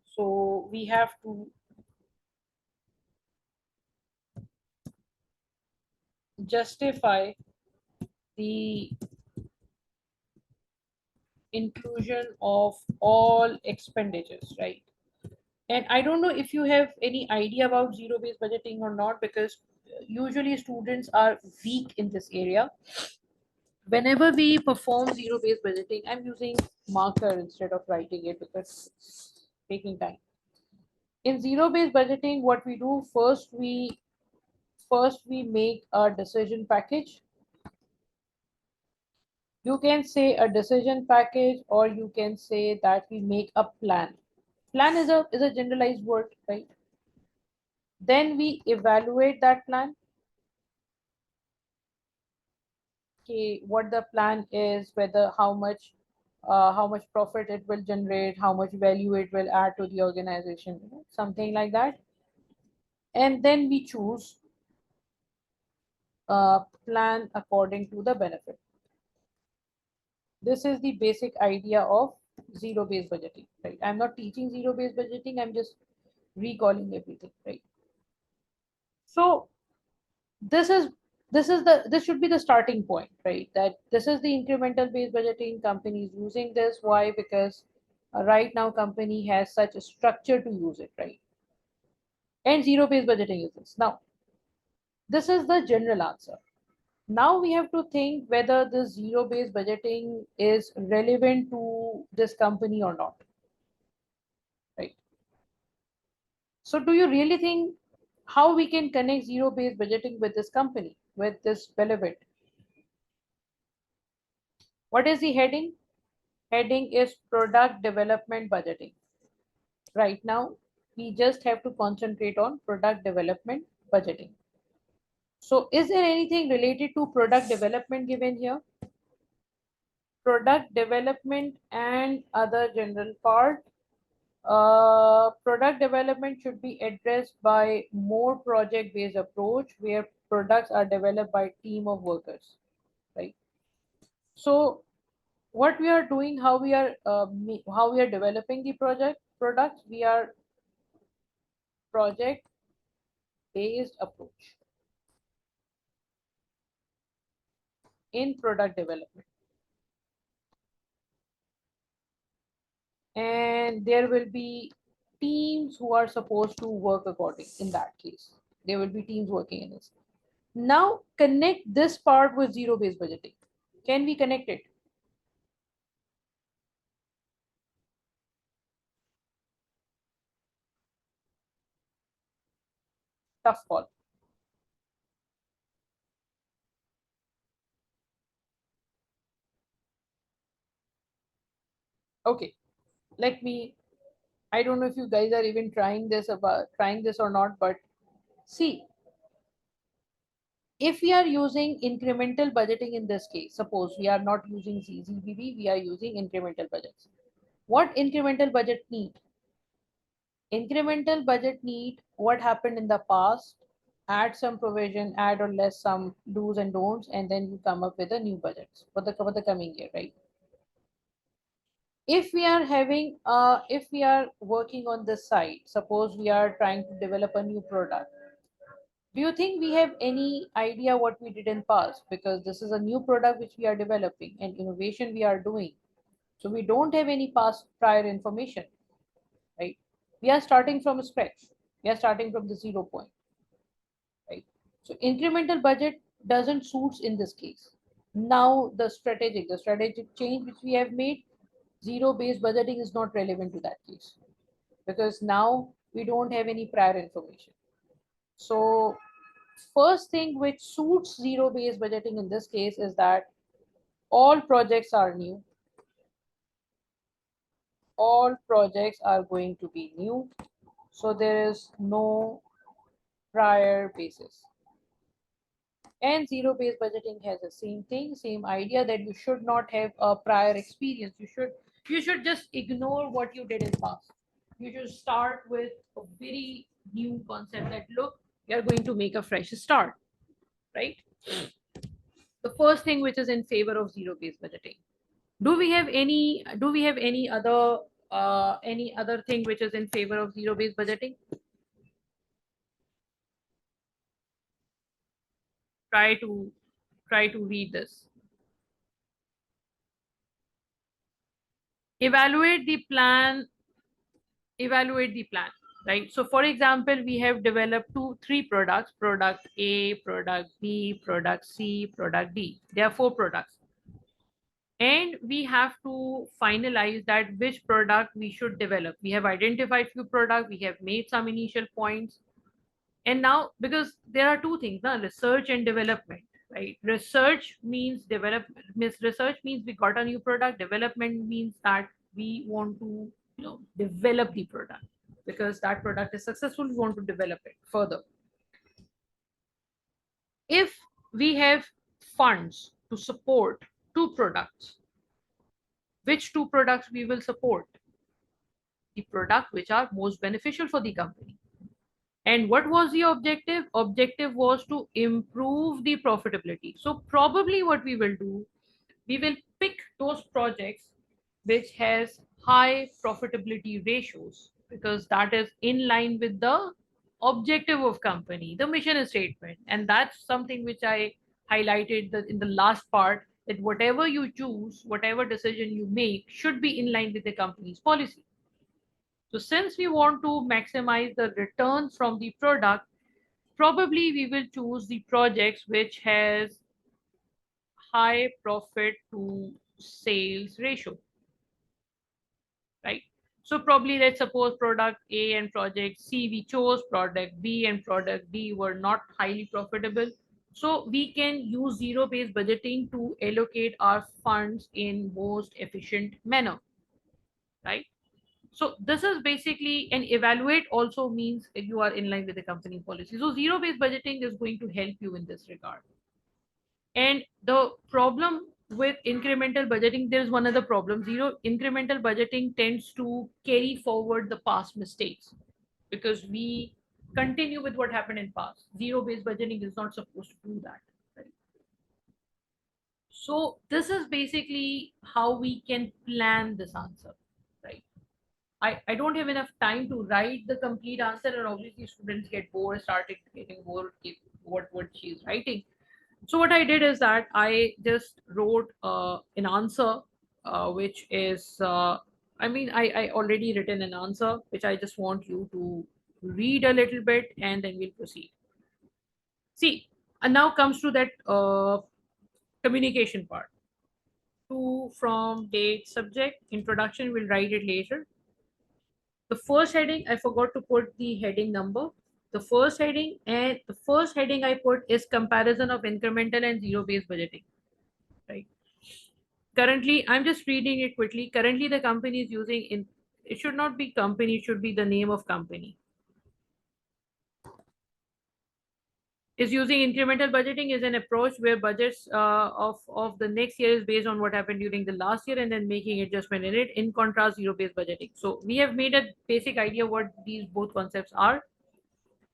so we have to justify the inclusion of all expenditures, right? And I don't know if you have any idea about zero based budgeting or not, because usually students are weak in this area. Whenever we perform zero based budgeting, I'm using marker instead of writing it because it's taking time. In zero based budgeting, what we do first we make a decision package. You can say a decision package, or you can say that we make a plan. Plan is a generalized word, right? Then we evaluate that plan. Okay, what the plan is, whether how much profit it will generate, how much value it will add to the organization, something like that. And then we choose a plan according to the benefit. This is the basic idea of zero based budgeting, right? I'm not teaching zero based budgeting, I'm just recalling everything, right? So this is this should be the starting point, right? That this is the incremental based budgeting, companies using this. Why? Because right now company has such a structure to use it, right? And zero based budgeting is this. Now this is the general answer. Now we have to think whether this zero based budgeting is relevant to this company or not, right? So do you really think how we can connect zero based budgeting with this company, with this benefit? What is the heading? Heading is product development budgeting. Right now, we just have to concentrate on product development budgeting. So is there anything related to product development given here? Product development and other general part. Product development should be addressed by more project-based approach where products are developed by team of workers, right? So what we are doing, how we are developing the products, we are project-based approach in product development, and there will be teams who are supposed to work according. In that case, there will be teams working in this. Now connect this part with zero-based budgeting. Can we connect it? Tough call. Okay, let me. I don't know if you guys are even trying this or not, but see, if we are using incremental budgeting in this case, suppose we are not using ZBB, we are using incremental budgets. What incremental budget need? Incremental budget need what happened in the past, add some provision, add or less some do's and don'ts, and then you come up with a new budget for the coming year, right? If we are working on this side, suppose we are trying to develop a new product, do you think we have any idea what we did in past? Because this is a new product which we are developing and innovation we are doing, so we don't have any past prior information, right? We are starting from scratch, we are starting from the 0 point, right? So incremental budget doesn't suits in this case. Now the strategic change which we have made, zero based budgeting is not relevant to that case, because now we don't have any prior information. So first thing which suits zero based budgeting in this case is that all projects are new, all projects are going to be new, so there is no prior basis. And zero based budgeting has the same thing, same idea, that you should not have a prior experience. You should just ignore what you did in past. You should start with a very new concept, that look, you're going to make a fresh start, right? The first thing which is in favor of zero based budgeting. Do we have any other thing which is in favor of zero based budgeting? Try to try to read this. Evaluate the plan evaluate the plan, right? So for example, we have developed three products: product A, product B, product C, product D. There are four products, and we have to finalize that which product we should develop. We have identified few products, we have made some initial points, and now, because there are two things, research and development, right? Research means we got a new product. Development means that we want to, develop the product. Because that product is successful, we want to develop it further. If we have funds to support two products, which two products we will support? The product which are most beneficial for the company. And what was the objective? Objective was to improve the profitability. So probably what we will do, we will pick those projects which has high profitability ratios, because that is in line with the objective of company, the mission statement. And that's something which I highlighted in the last part, that whatever you choose, whatever decision you make, should be in line with the company's policy. So since we want to maximize the returns from the product, probably we will choose the projects which has high profit to sales ratio, right? So probably let's suppose product A and project C we chose, product B and product D were not highly profitable. So we can use zero based budgeting to allocate our funds in most efficient manner, right? So this is basically, and evaluate also means if you are in line with the company policy. So zero based budgeting is going to help you in this regard. And the problem with incremental budgeting, there's one other problem. Zero incremental budgeting tends to carry forward the past mistakes because we continue with what happened in past. Zero based budgeting is not supposed to do that. Right? So this is basically how we can plan this answer. Right. I don't have enough time to write the complete answer, and obviously students get bored, started getting bored with what she's writing. So what I did is that I just wrote an answer, which is, I already written an answer, which I just want you to read a little bit, and then we'll proceed. See, and now comes to that communication part. To, from, date, subject, introduction, we'll write it later. The first heading, I forgot to put the heading number. The first heading I put is comparison of incremental and zero based budgeting. Right. Currently, I'm just reading it quickly. Currently, the company is using in, it should not be company, it should be the name of company. Is using incremental budgeting is an approach where budgets of the next year is based on what happened during the last year and then making adjustment in it. In contrast, zero based budgeting. So we have made a basic idea what these both concepts are.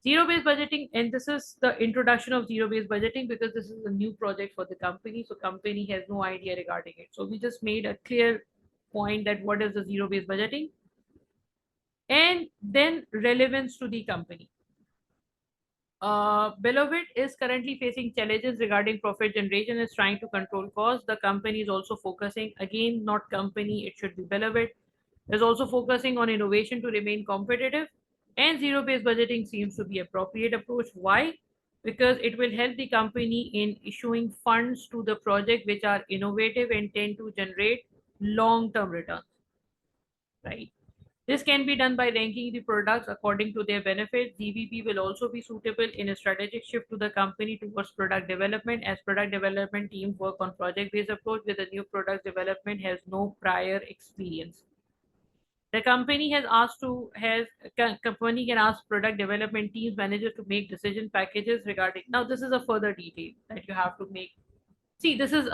Zero based budgeting, and this is the introduction of zero based budgeting because this is a new project for the company. So company has no idea regarding it. So we just made a clear point that what is the zero based budgeting, and then relevance to the company. Beloved is currently facing challenges regarding profit generation, is trying to control costs. The company is also focusing, again, not company, it should be Beloved, is also focusing on innovation to remain competitive. And zero-based budgeting seems to be appropriate approach. Why? Because it will help the company in issuing funds to the project which are innovative and tend to generate long-term returns. Right? This can be done by ranking the products according to their benefits. ZBP will also be suitable in a strategic shift to the company towards product development, as product development teams work on project-based approach with the new product development has no prior experience. The company has asked to has company can ask product development teams managers to make decision packages regarding. Now this is a further detail that you have to make. See, this is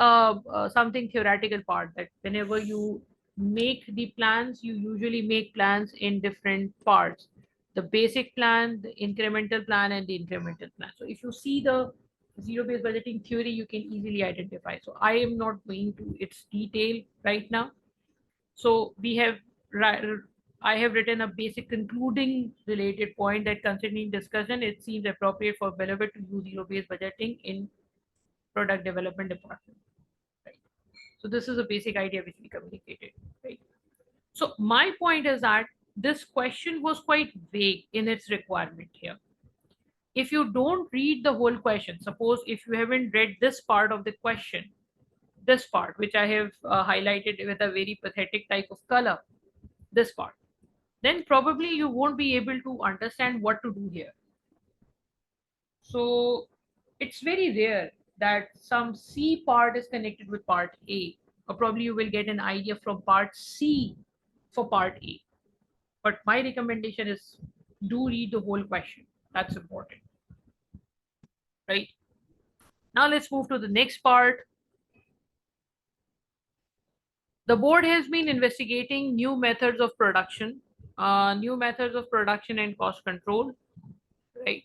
something theoretical part that whenever you make the plans, you usually make plans in different parts. The basic plan, the incremental plan, and the incremental plan. So if you see the zero-based budgeting theory, you can easily identify. So I am not going to its detail right now. So we have, I have written a basic concluding related point that considering discussion, it seems appropriate for Beloved to use zero-based budgeting in product development department. Right. So this is a basic idea which we communicated. Right. So my point is that this question was quite vague in its requirement here. If you don't read the whole question, suppose if you haven't read this part of the question, this part which I have highlighted with a very pathetic type of color, this part, then probably you won't be able to understand what to do here. So it's very rare that some C part is connected with part A, or probably you will get an idea from part C for part A. But my recommendation is do read the whole question. That's important, right? Now let's move to the next part. The board has been investigating new methods of production and cost control, right?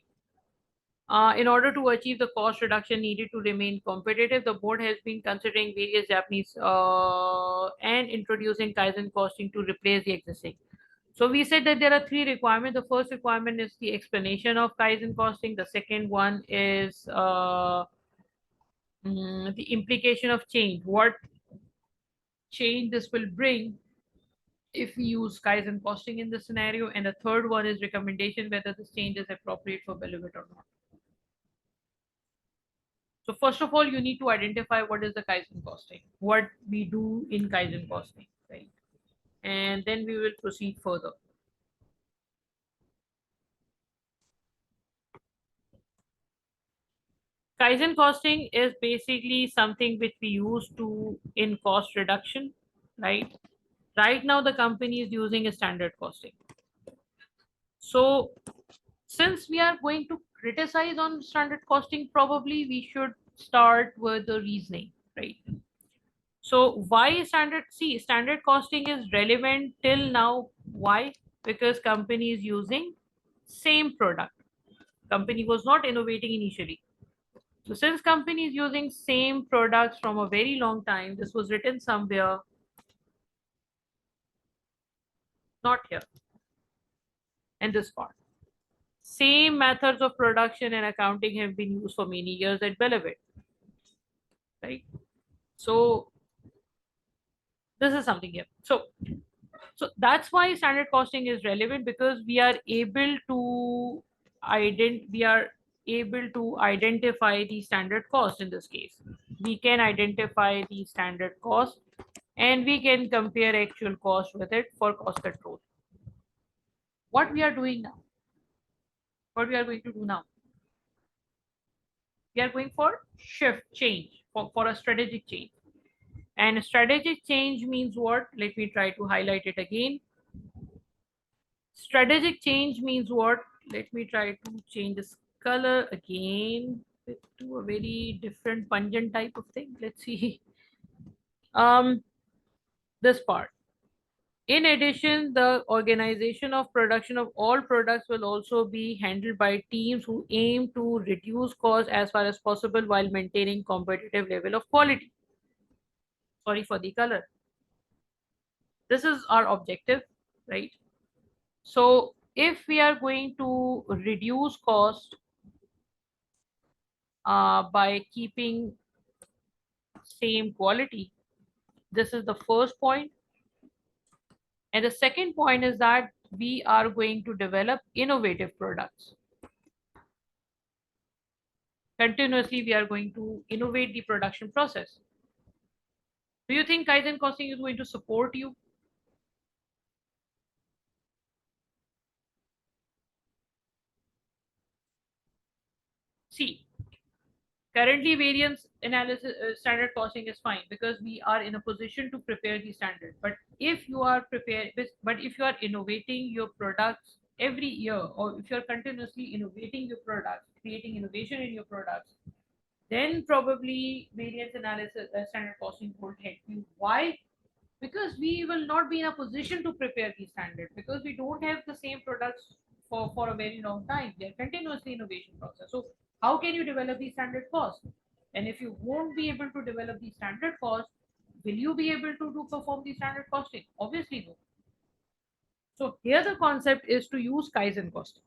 In order to achieve the cost reduction needed to remain competitive, the board has been considering various Japanese and introducing Kaizen costing to replace the existing. So we said that there are three requirements. The first requirement is the explanation of Kaizen costing. The second one is the implication of change. What change this will bring if we use Kaizen costing in this scenario. And the third one is recommendation whether this change is appropriate for Beloved or not. So first of all, you need to identify what is the Kaizen costing, what we do in Kaizen costing, right? And then we will proceed further. Kaizen costing is basically something which we use to in cost reduction, right? Right now, the company is using a standard costing. So, since we are going to criticize on standard costing, probably we should start with the reasoning, right? So, why standard costing is relevant till now? Why? Because company is using same product. Company was not innovating initially. So, since company is using same products from a very long time, this was written somewhere, not here, in this part. Same methods of production and accounting have been used for many years at Bellevue, right? So this is something here. So that's why standard costing is relevant, because we are able to identify the standard cost. In this case, we can identify the standard cost and we can compare actual cost with it for cost control. What we are doing now, what we are going to do now, we are going for shift change, for a strategic change. And strategic change means what? Let me try to highlight it again. Strategic change means what? Let me try to change this color again to a very different pungent type of thing. Let's see. Um, this part. In addition, the organization of production of all products will also be handled by teams who aim to reduce costs as far as possible while maintaining competitive level of quality. Sorry for the color. This is our objective, right? So if we are going to reduce cost by keeping same quality, this is the first point. And the second point is that we are going to develop innovative products. Continuously, we are going to innovate the production process. Do you think Kaizen costing is going to support you? See, currently variance analysis standard costing is fine because we are in a position to prepare the standard. But if you are prepared, but if you are innovating your products every year, or if you are continuously innovating your products, creating innovation in your products, then probably variance analysis standard costing won't help you. Why? Because we will not be in a position to prepare the standard, because we don't have the same products for a very long time. They're continuously innovation process. So how can you develop the standard cost? And if you won't be able to develop the standard cost, will you be able to do perform the standard costing? Obviously no. So here the concept is to use Kaizen costing.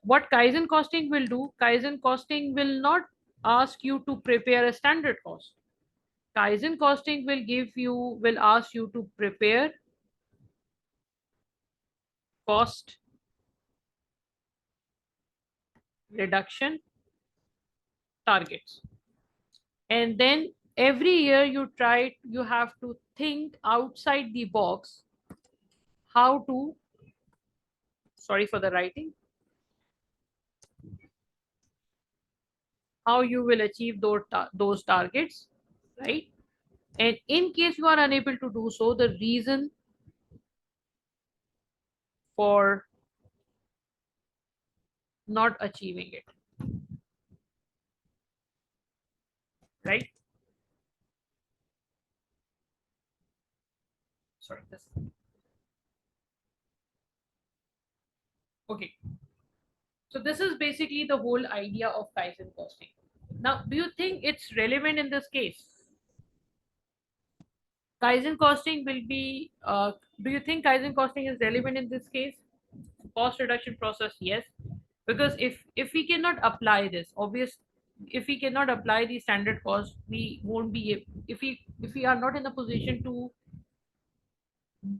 What Kaizen costing will do, Kaizen costing will not ask you to prepare a standard cost. Kaizen costing will ask you to prepare cost reduction targets. And then every year you have to think outside the box how to, sorry for the writing, how you will achieve those targets, right? And in case you are unable to do so, the reason for not achieving it, right? Sorry, this. Okay. So this is basically the whole idea of Kaizen costing. Now, do you think it's relevant in this case? Kaizen costing will be, do you think Kaizen costing is relevant in this case? Cost reduction process, yes. Because if we cannot apply this, if we cannot apply the standard cost, we won't be, if we are not in a position to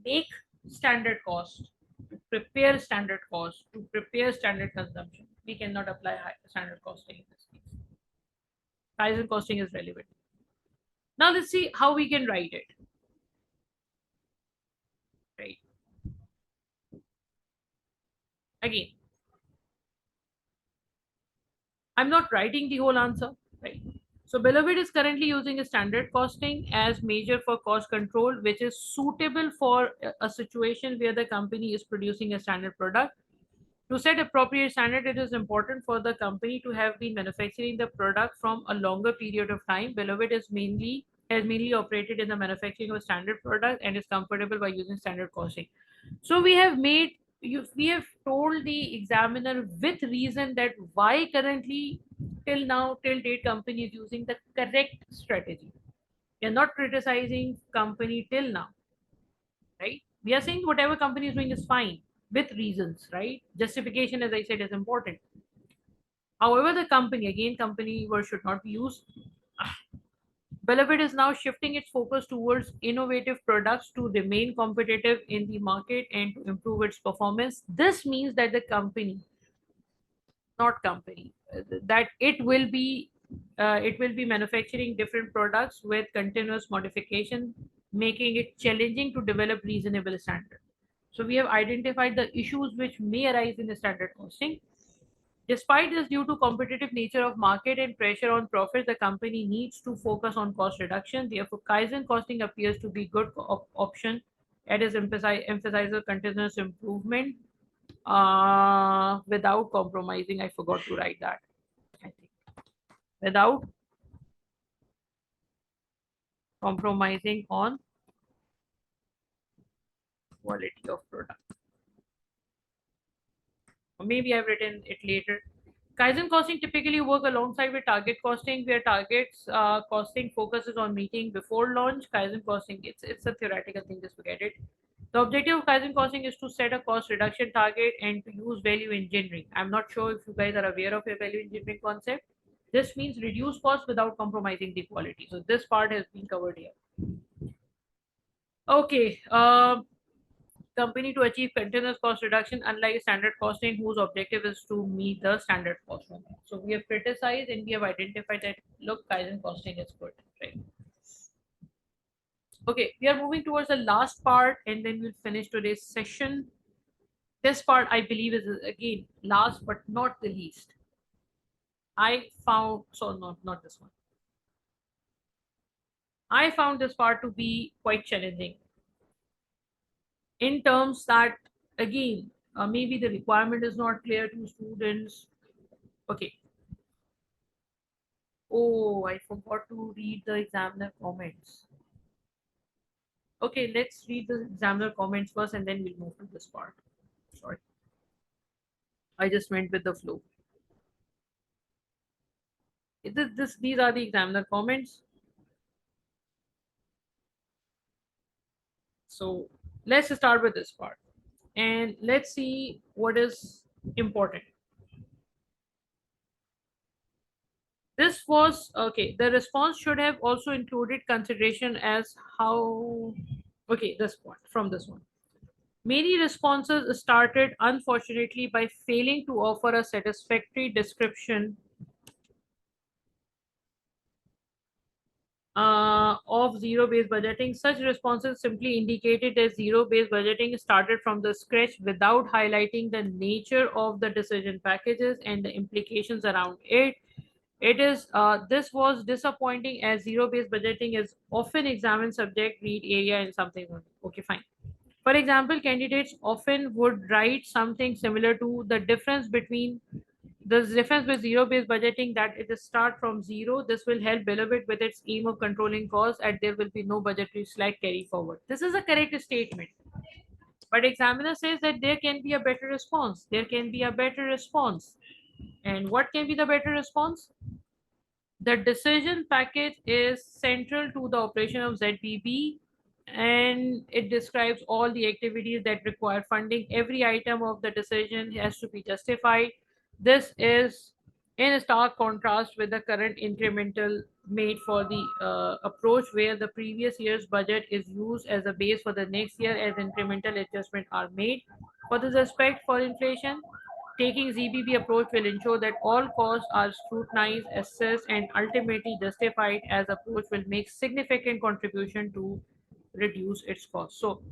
make standard cost, to prepare standard cost, to prepare standard consumption, we cannot apply standard costing in this case. Kaizen costing is relevant. Now let's see how we can write it. Right. Again, I'm not writing the whole answer, right? So Beloved is currently using a standard costing as measure for cost control, which is suitable for a situation where the company is producing a standard product. To set appropriate standard, it is important for the company to have been manufacturing the product from a longer period of time. Beloved is mainly has mainly operated in the manufacturing of a standard product and is comfortable by using standard costing. So we have told the examiner with reason that why currently till now till date company is using the correct strategy. We are not criticizing company till now, right? We are saying whatever company is doing is fine with reasons, right? Justification, as I said, is important. However, the company, again, company word should not be used. Beloved is now shifting its focus towards innovative products to remain competitive in the market and to improve its performance. This means that the company, not company, that it will be manufacturing different products with continuous modification, making it challenging to develop reasonable standard. So we have identified the issues which may arise in the standard costing. Despite this, due to competitive nature of market and pressure on profit, the company needs to focus on cost reduction. Therefore, Kaizen costing appears to be good option. It is emphasizes continuous improvement without compromising. I forgot to write that. I think without compromising on quality of product. Or maybe I've written it later. Kaizen costing typically work alongside with target costing, where targets costing focuses on meeting before launch. Kaizen costing, it's a theoretical thing, just forget it. The objective of Kaizen costing is to set a cost reduction target and to use value engineering. I'm not sure if you guys are aware of your value engineering concept. This means reduce cost without compromising the quality. So this part has been covered here. Okay. Company to achieve continuous cost reduction, unlike standard costing, whose objective is to meet the standard cost only. So we have criticized and we have identified that look, Kaizen costing is good, right? Okay, we are moving towards the last part and then we'll finish today's session. This part I believe is again last but not the least. I found so not this one. I found this part to be quite challenging in terms that again maybe the requirement is not clear to students. Okay. Oh, I forgot to read the examiner comments. Okay, let's read the examiner comments first and then we'll move to this part. Sorry, I just went with the flow. These are the examiner comments. So let's start with this part and let's see what is important. This was okay. The response should have also included consideration as how. Okay, this one from this one. Many responses started, unfortunately, by failing to offer a satisfactory description of zero-based budgeting. Such responses simply indicated that zero-based budgeting started from the scratch without highlighting the nature of the decision packages and the implications around it. This was disappointing as zero-based budgeting is often examined subject, read area, and something. Okay, fine. For example, candidates often would write something similar to the difference with zero-based budgeting that it is start from zero. This will help Beloved with its aim of controlling costs and there will be no budgetary slack carry forward. This is a correct statement. But examiner says that there can be a better response. There can be a better response. And what can be the better response? The decision package is central to the operation of ZBB and it describes all the activities that require funding. Every item of the decision has to be justified. This is in stark contrast with the current incremental made for the approach where the previous year's budget is used as a base for the next year as incremental adjustments are made. For the respect for inflation, taking ZBB approach will ensure that all costs are scrutinized, assessed, and ultimately justified as approach will make significant contribution to reduce its cost. So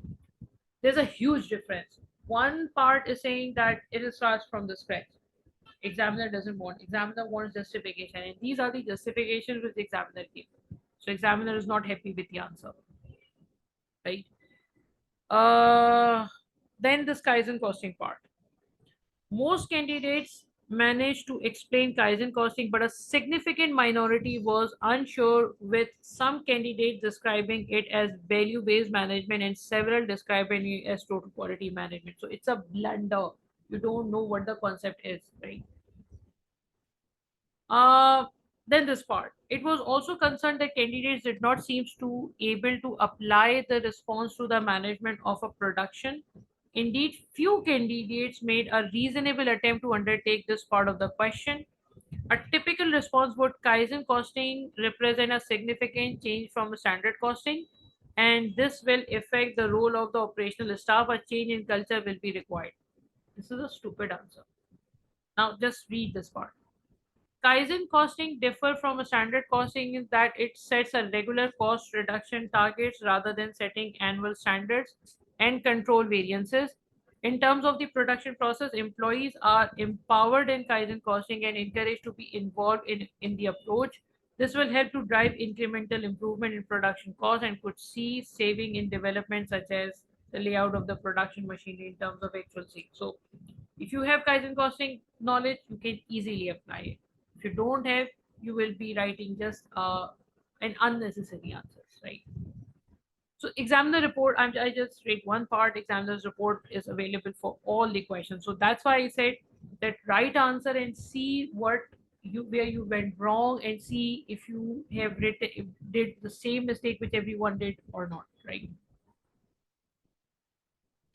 there's a huge difference. One part is saying that it starts from the scratch. Examiner doesn't want. Examiner wants justification, and these are the justifications which the examiner gives. So examiner is not happy with the answer, right? Uh, then the Kaizen costing part. Most candidates managed to explain Kaizen costing, but a significant minority was unsure, with some candidates describing it as value based management and several describing it as total quality management. So it's a blunder. You don't know what the concept is, right? Uh, then this part. It was also concerned that candidates did not seem to able to apply the response to the management of a production. Indeed, few candidates made a reasonable attempt to undertake this part of the question. A typical response would Kaizen costing represent a significant change from a standard costing, and this will affect the role of the operational staff. A change in culture will be required. This is a stupid answer. Now just read this part. Kaizen costing differ from a standard costing in that it sets a regular cost reduction targets rather than setting annual standards and control variances. In terms of the production process, employees are empowered in Kaizen costing and encouraged to be involved in the approach. This will help to drive incremental improvement in production costs and could see saving in development such as the layout of the production machinery in terms of actual sales. So if you have Kaizen costing knowledge, you can easily apply it. If you don't have, you will be writing just an unnecessary answers, right? So examiner report, I just read one part. Examiner's report is available for all the questions. So that's why I said that write answer and see what you where you went wrong and see if you have written did the same mistake which everyone did or not, right?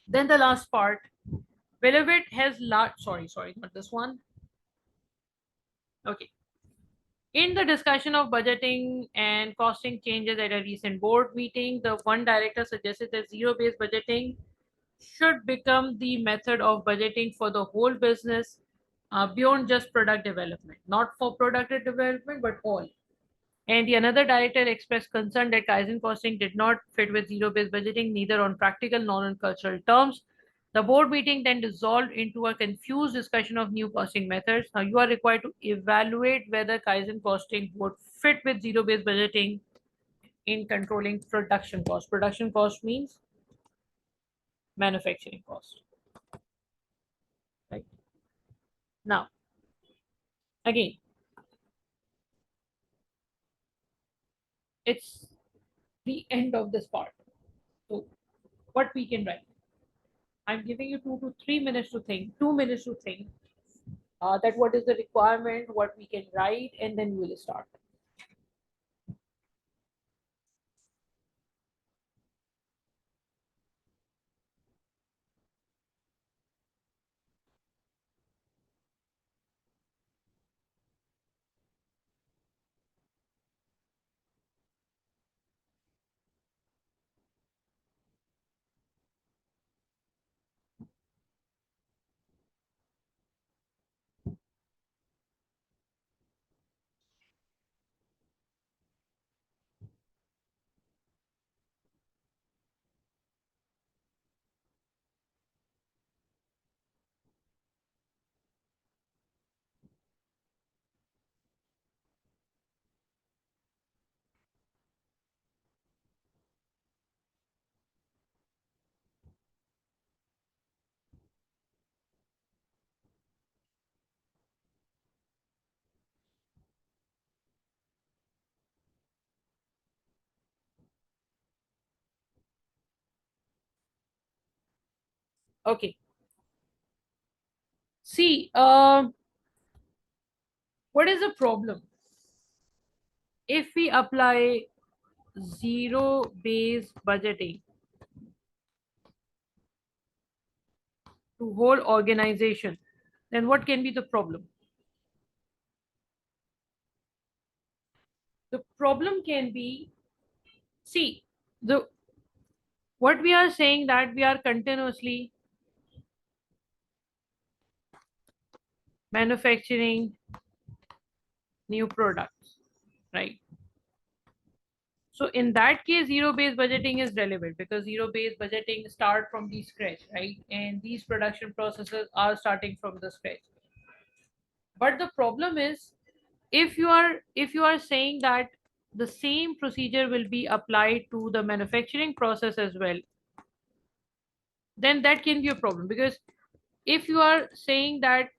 Then the last part, Velvet has large. Sorry, not this one. Okay. In the discussion of budgeting and costing changes at a recent board meeting, the one director suggested that zero based budgeting should become the method of budgeting for the whole business beyond just product development, not for product development, but all. And the another director expressed concern that Kaizen costing did not fit with zero based budgeting, neither on practical nor on cultural terms. The board meeting then dissolved into a confused discussion of new costing methods. Now, you are required to evaluate whether Kaizen costing would fit with zero based budgeting in controlling production cost. Production cost means manufacturing cost. Right. Now, again, it's the end of this part. So, what we can write? I'm giving you 2 to 3 minutes to think, 2 minutes to think that what is the requirement, what we can write, and then we will start. Okay. See, what is the problem? If we apply zero based budgeting to whole organization, then what can be the problem? The problem can be, see, the what we are saying that we are continuously manufacturing new products, right? So in that case, zero-based budgeting is relevant because zero-based budgeting start from the scratch, right? And these production processes are starting from the scratch. But the problem is, if you are saying that the same procedure will be applied to the manufacturing process as well, then that can be a problem. Because if you are saying that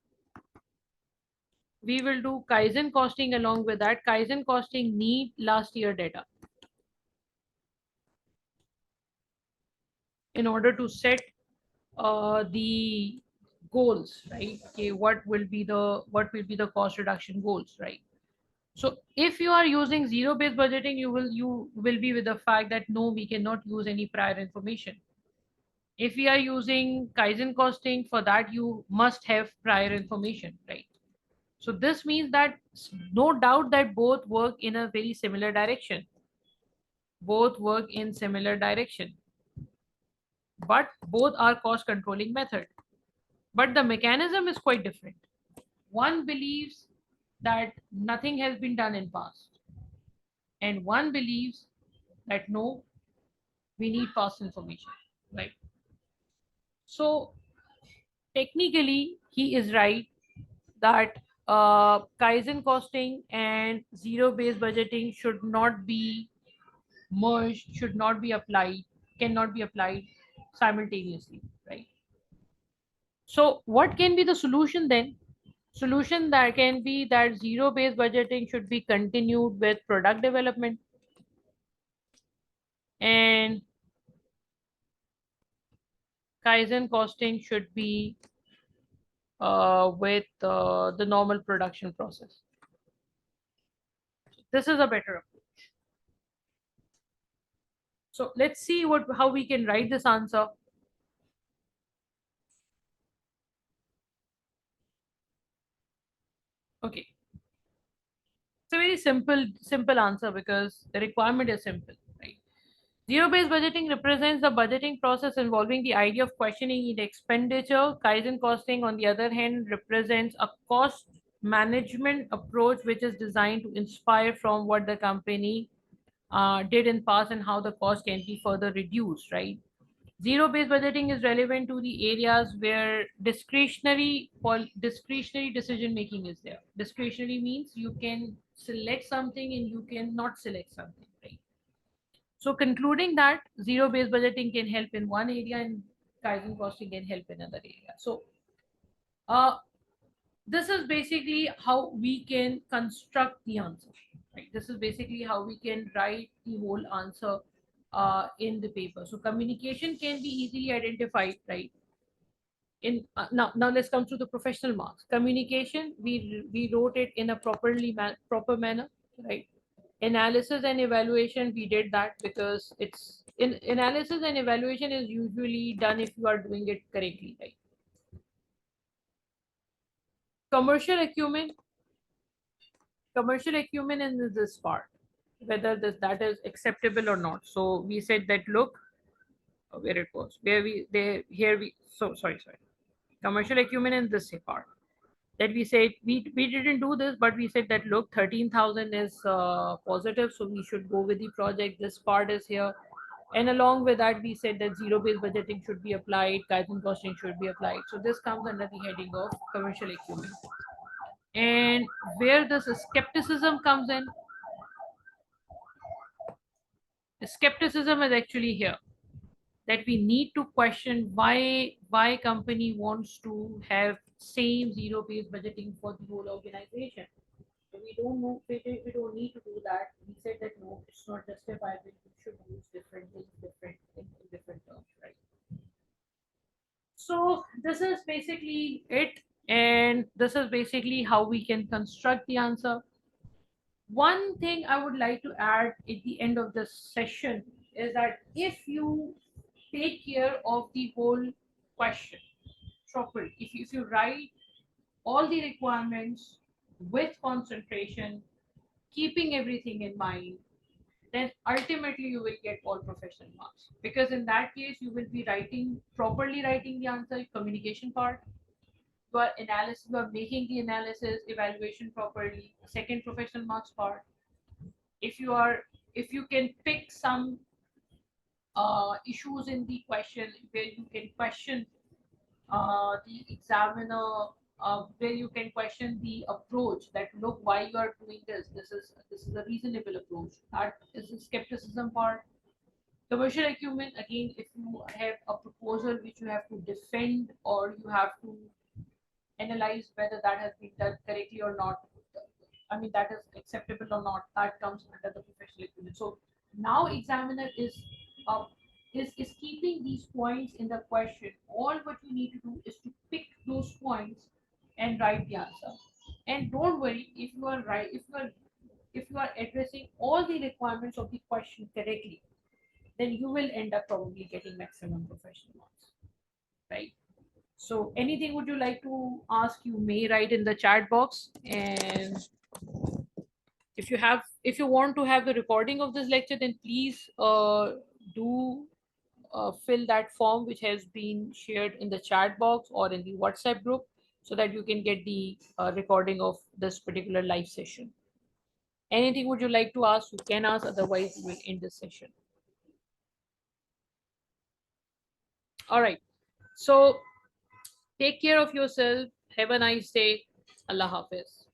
we will do Kaizen costing, along with that Kaizen costing need last year data in order to set the goals, right? Okay, what will be the cost reduction goals, right? So if you are using zero based budgeting, you will be with the fact that no, we cannot use any prior information. If we are using Kaizen costing, for that you must have prior information, right? So this means that no doubt that both work in a very similar direction. Both work in similar direction, but both are cost controlling method. But the mechanism is quite different. One believes that nothing has been done in past, and one believes that no, we need past information, right? So technically he is right that Kaizen costing and zero based budgeting should not be merged, should not be applied, cannot be applied simultaneously, right? So what can be the solution then? Solution that can be that zero based budgeting should be continued with product development, and Kaizen costing should be with the normal production process. This is a better approach. So let's see what how we can write this answer. Okay, it's a very simple answer because the requirement is simple, right? Zero based budgeting represents the budgeting process involving the idea of questioning the expenditure. Kaizen costing, on the other hand, represents a cost management approach which is designed to inspire from what the company did in past and how the cost can be further reduced, right? Zero based budgeting is relevant to the areas where discretionary decision making is there. Discretionary means you can select something and you can not select something, right? So concluding that zero based budgeting can help in one area and Kaizen costing can help in another area. So uh, this is basically how we can construct the answer, right? This is basically how we can write the whole answer in the paper. So communication can be easily identified, right? Now let's come to the professional marks. Communication, we wrote it in a proper manner, right? Analysis and evaluation, we did that because it's in analysis and evaluation is usually done if you are doing it correctly, right? Commercial acumen, commercial acumen in this part, whether that is acceptable or not. So we said that look, where it was, where we there here we so sorry, commercial acumen in this part, that we said we didn't do this, but we said that look, 13,000 is positive, so we should go with the project. This part is here, and along with that, we said that zero based budgeting should be applied, Kaizen costing should be applied. So this comes under the heading of commercial acumen. And where this skepticism comes in, skepticism is actually here, that we need to question why company wants to have same zero based budgeting for the whole organization. So we don't know, we don't need to do that. We said that no, it's not justified. We should use different things, different in different terms, right? So this is basically it, and this is basically how we can construct the answer. One thing I would like to add at the end of this session is that if you take care of the whole question properly, if you write all the requirements with concentration, keeping everything in mind, then ultimately you will get all professional marks. Because in that case, you will be properly writing the answer, communication part, you are making the analysis, evaluation properly, second professional marks part. If you are, if you can pick some issues in the question where you can question the examiner where you can question the approach that look why you are doing this. This is a reasonable approach. That is the skepticism part. Commercial acumen, again, if you have a proposal which you have to defend or you have to analyze whether that has been done correctly or not. I mean, that is acceptable or not. That comes under the professional acumen. So now examiner uh, is keeping these points in the question. All what you need to do is to pick those points and write the answer. And don't worry if you are right if you are addressing all the requirements of the question correctly, then you will end up probably getting maximum professional marks, right? So anything would you like to ask, you may write in the chat box. And if you want to have the recording of this lecture, then please do fill that form which has been shared in the chat box or in the WhatsApp group so that you can get the recording of this particular live session. Anything would you like to ask, you can ask, otherwise we will end this session. All right. So take care of yourself. Have a nice day. Allah Hafiz.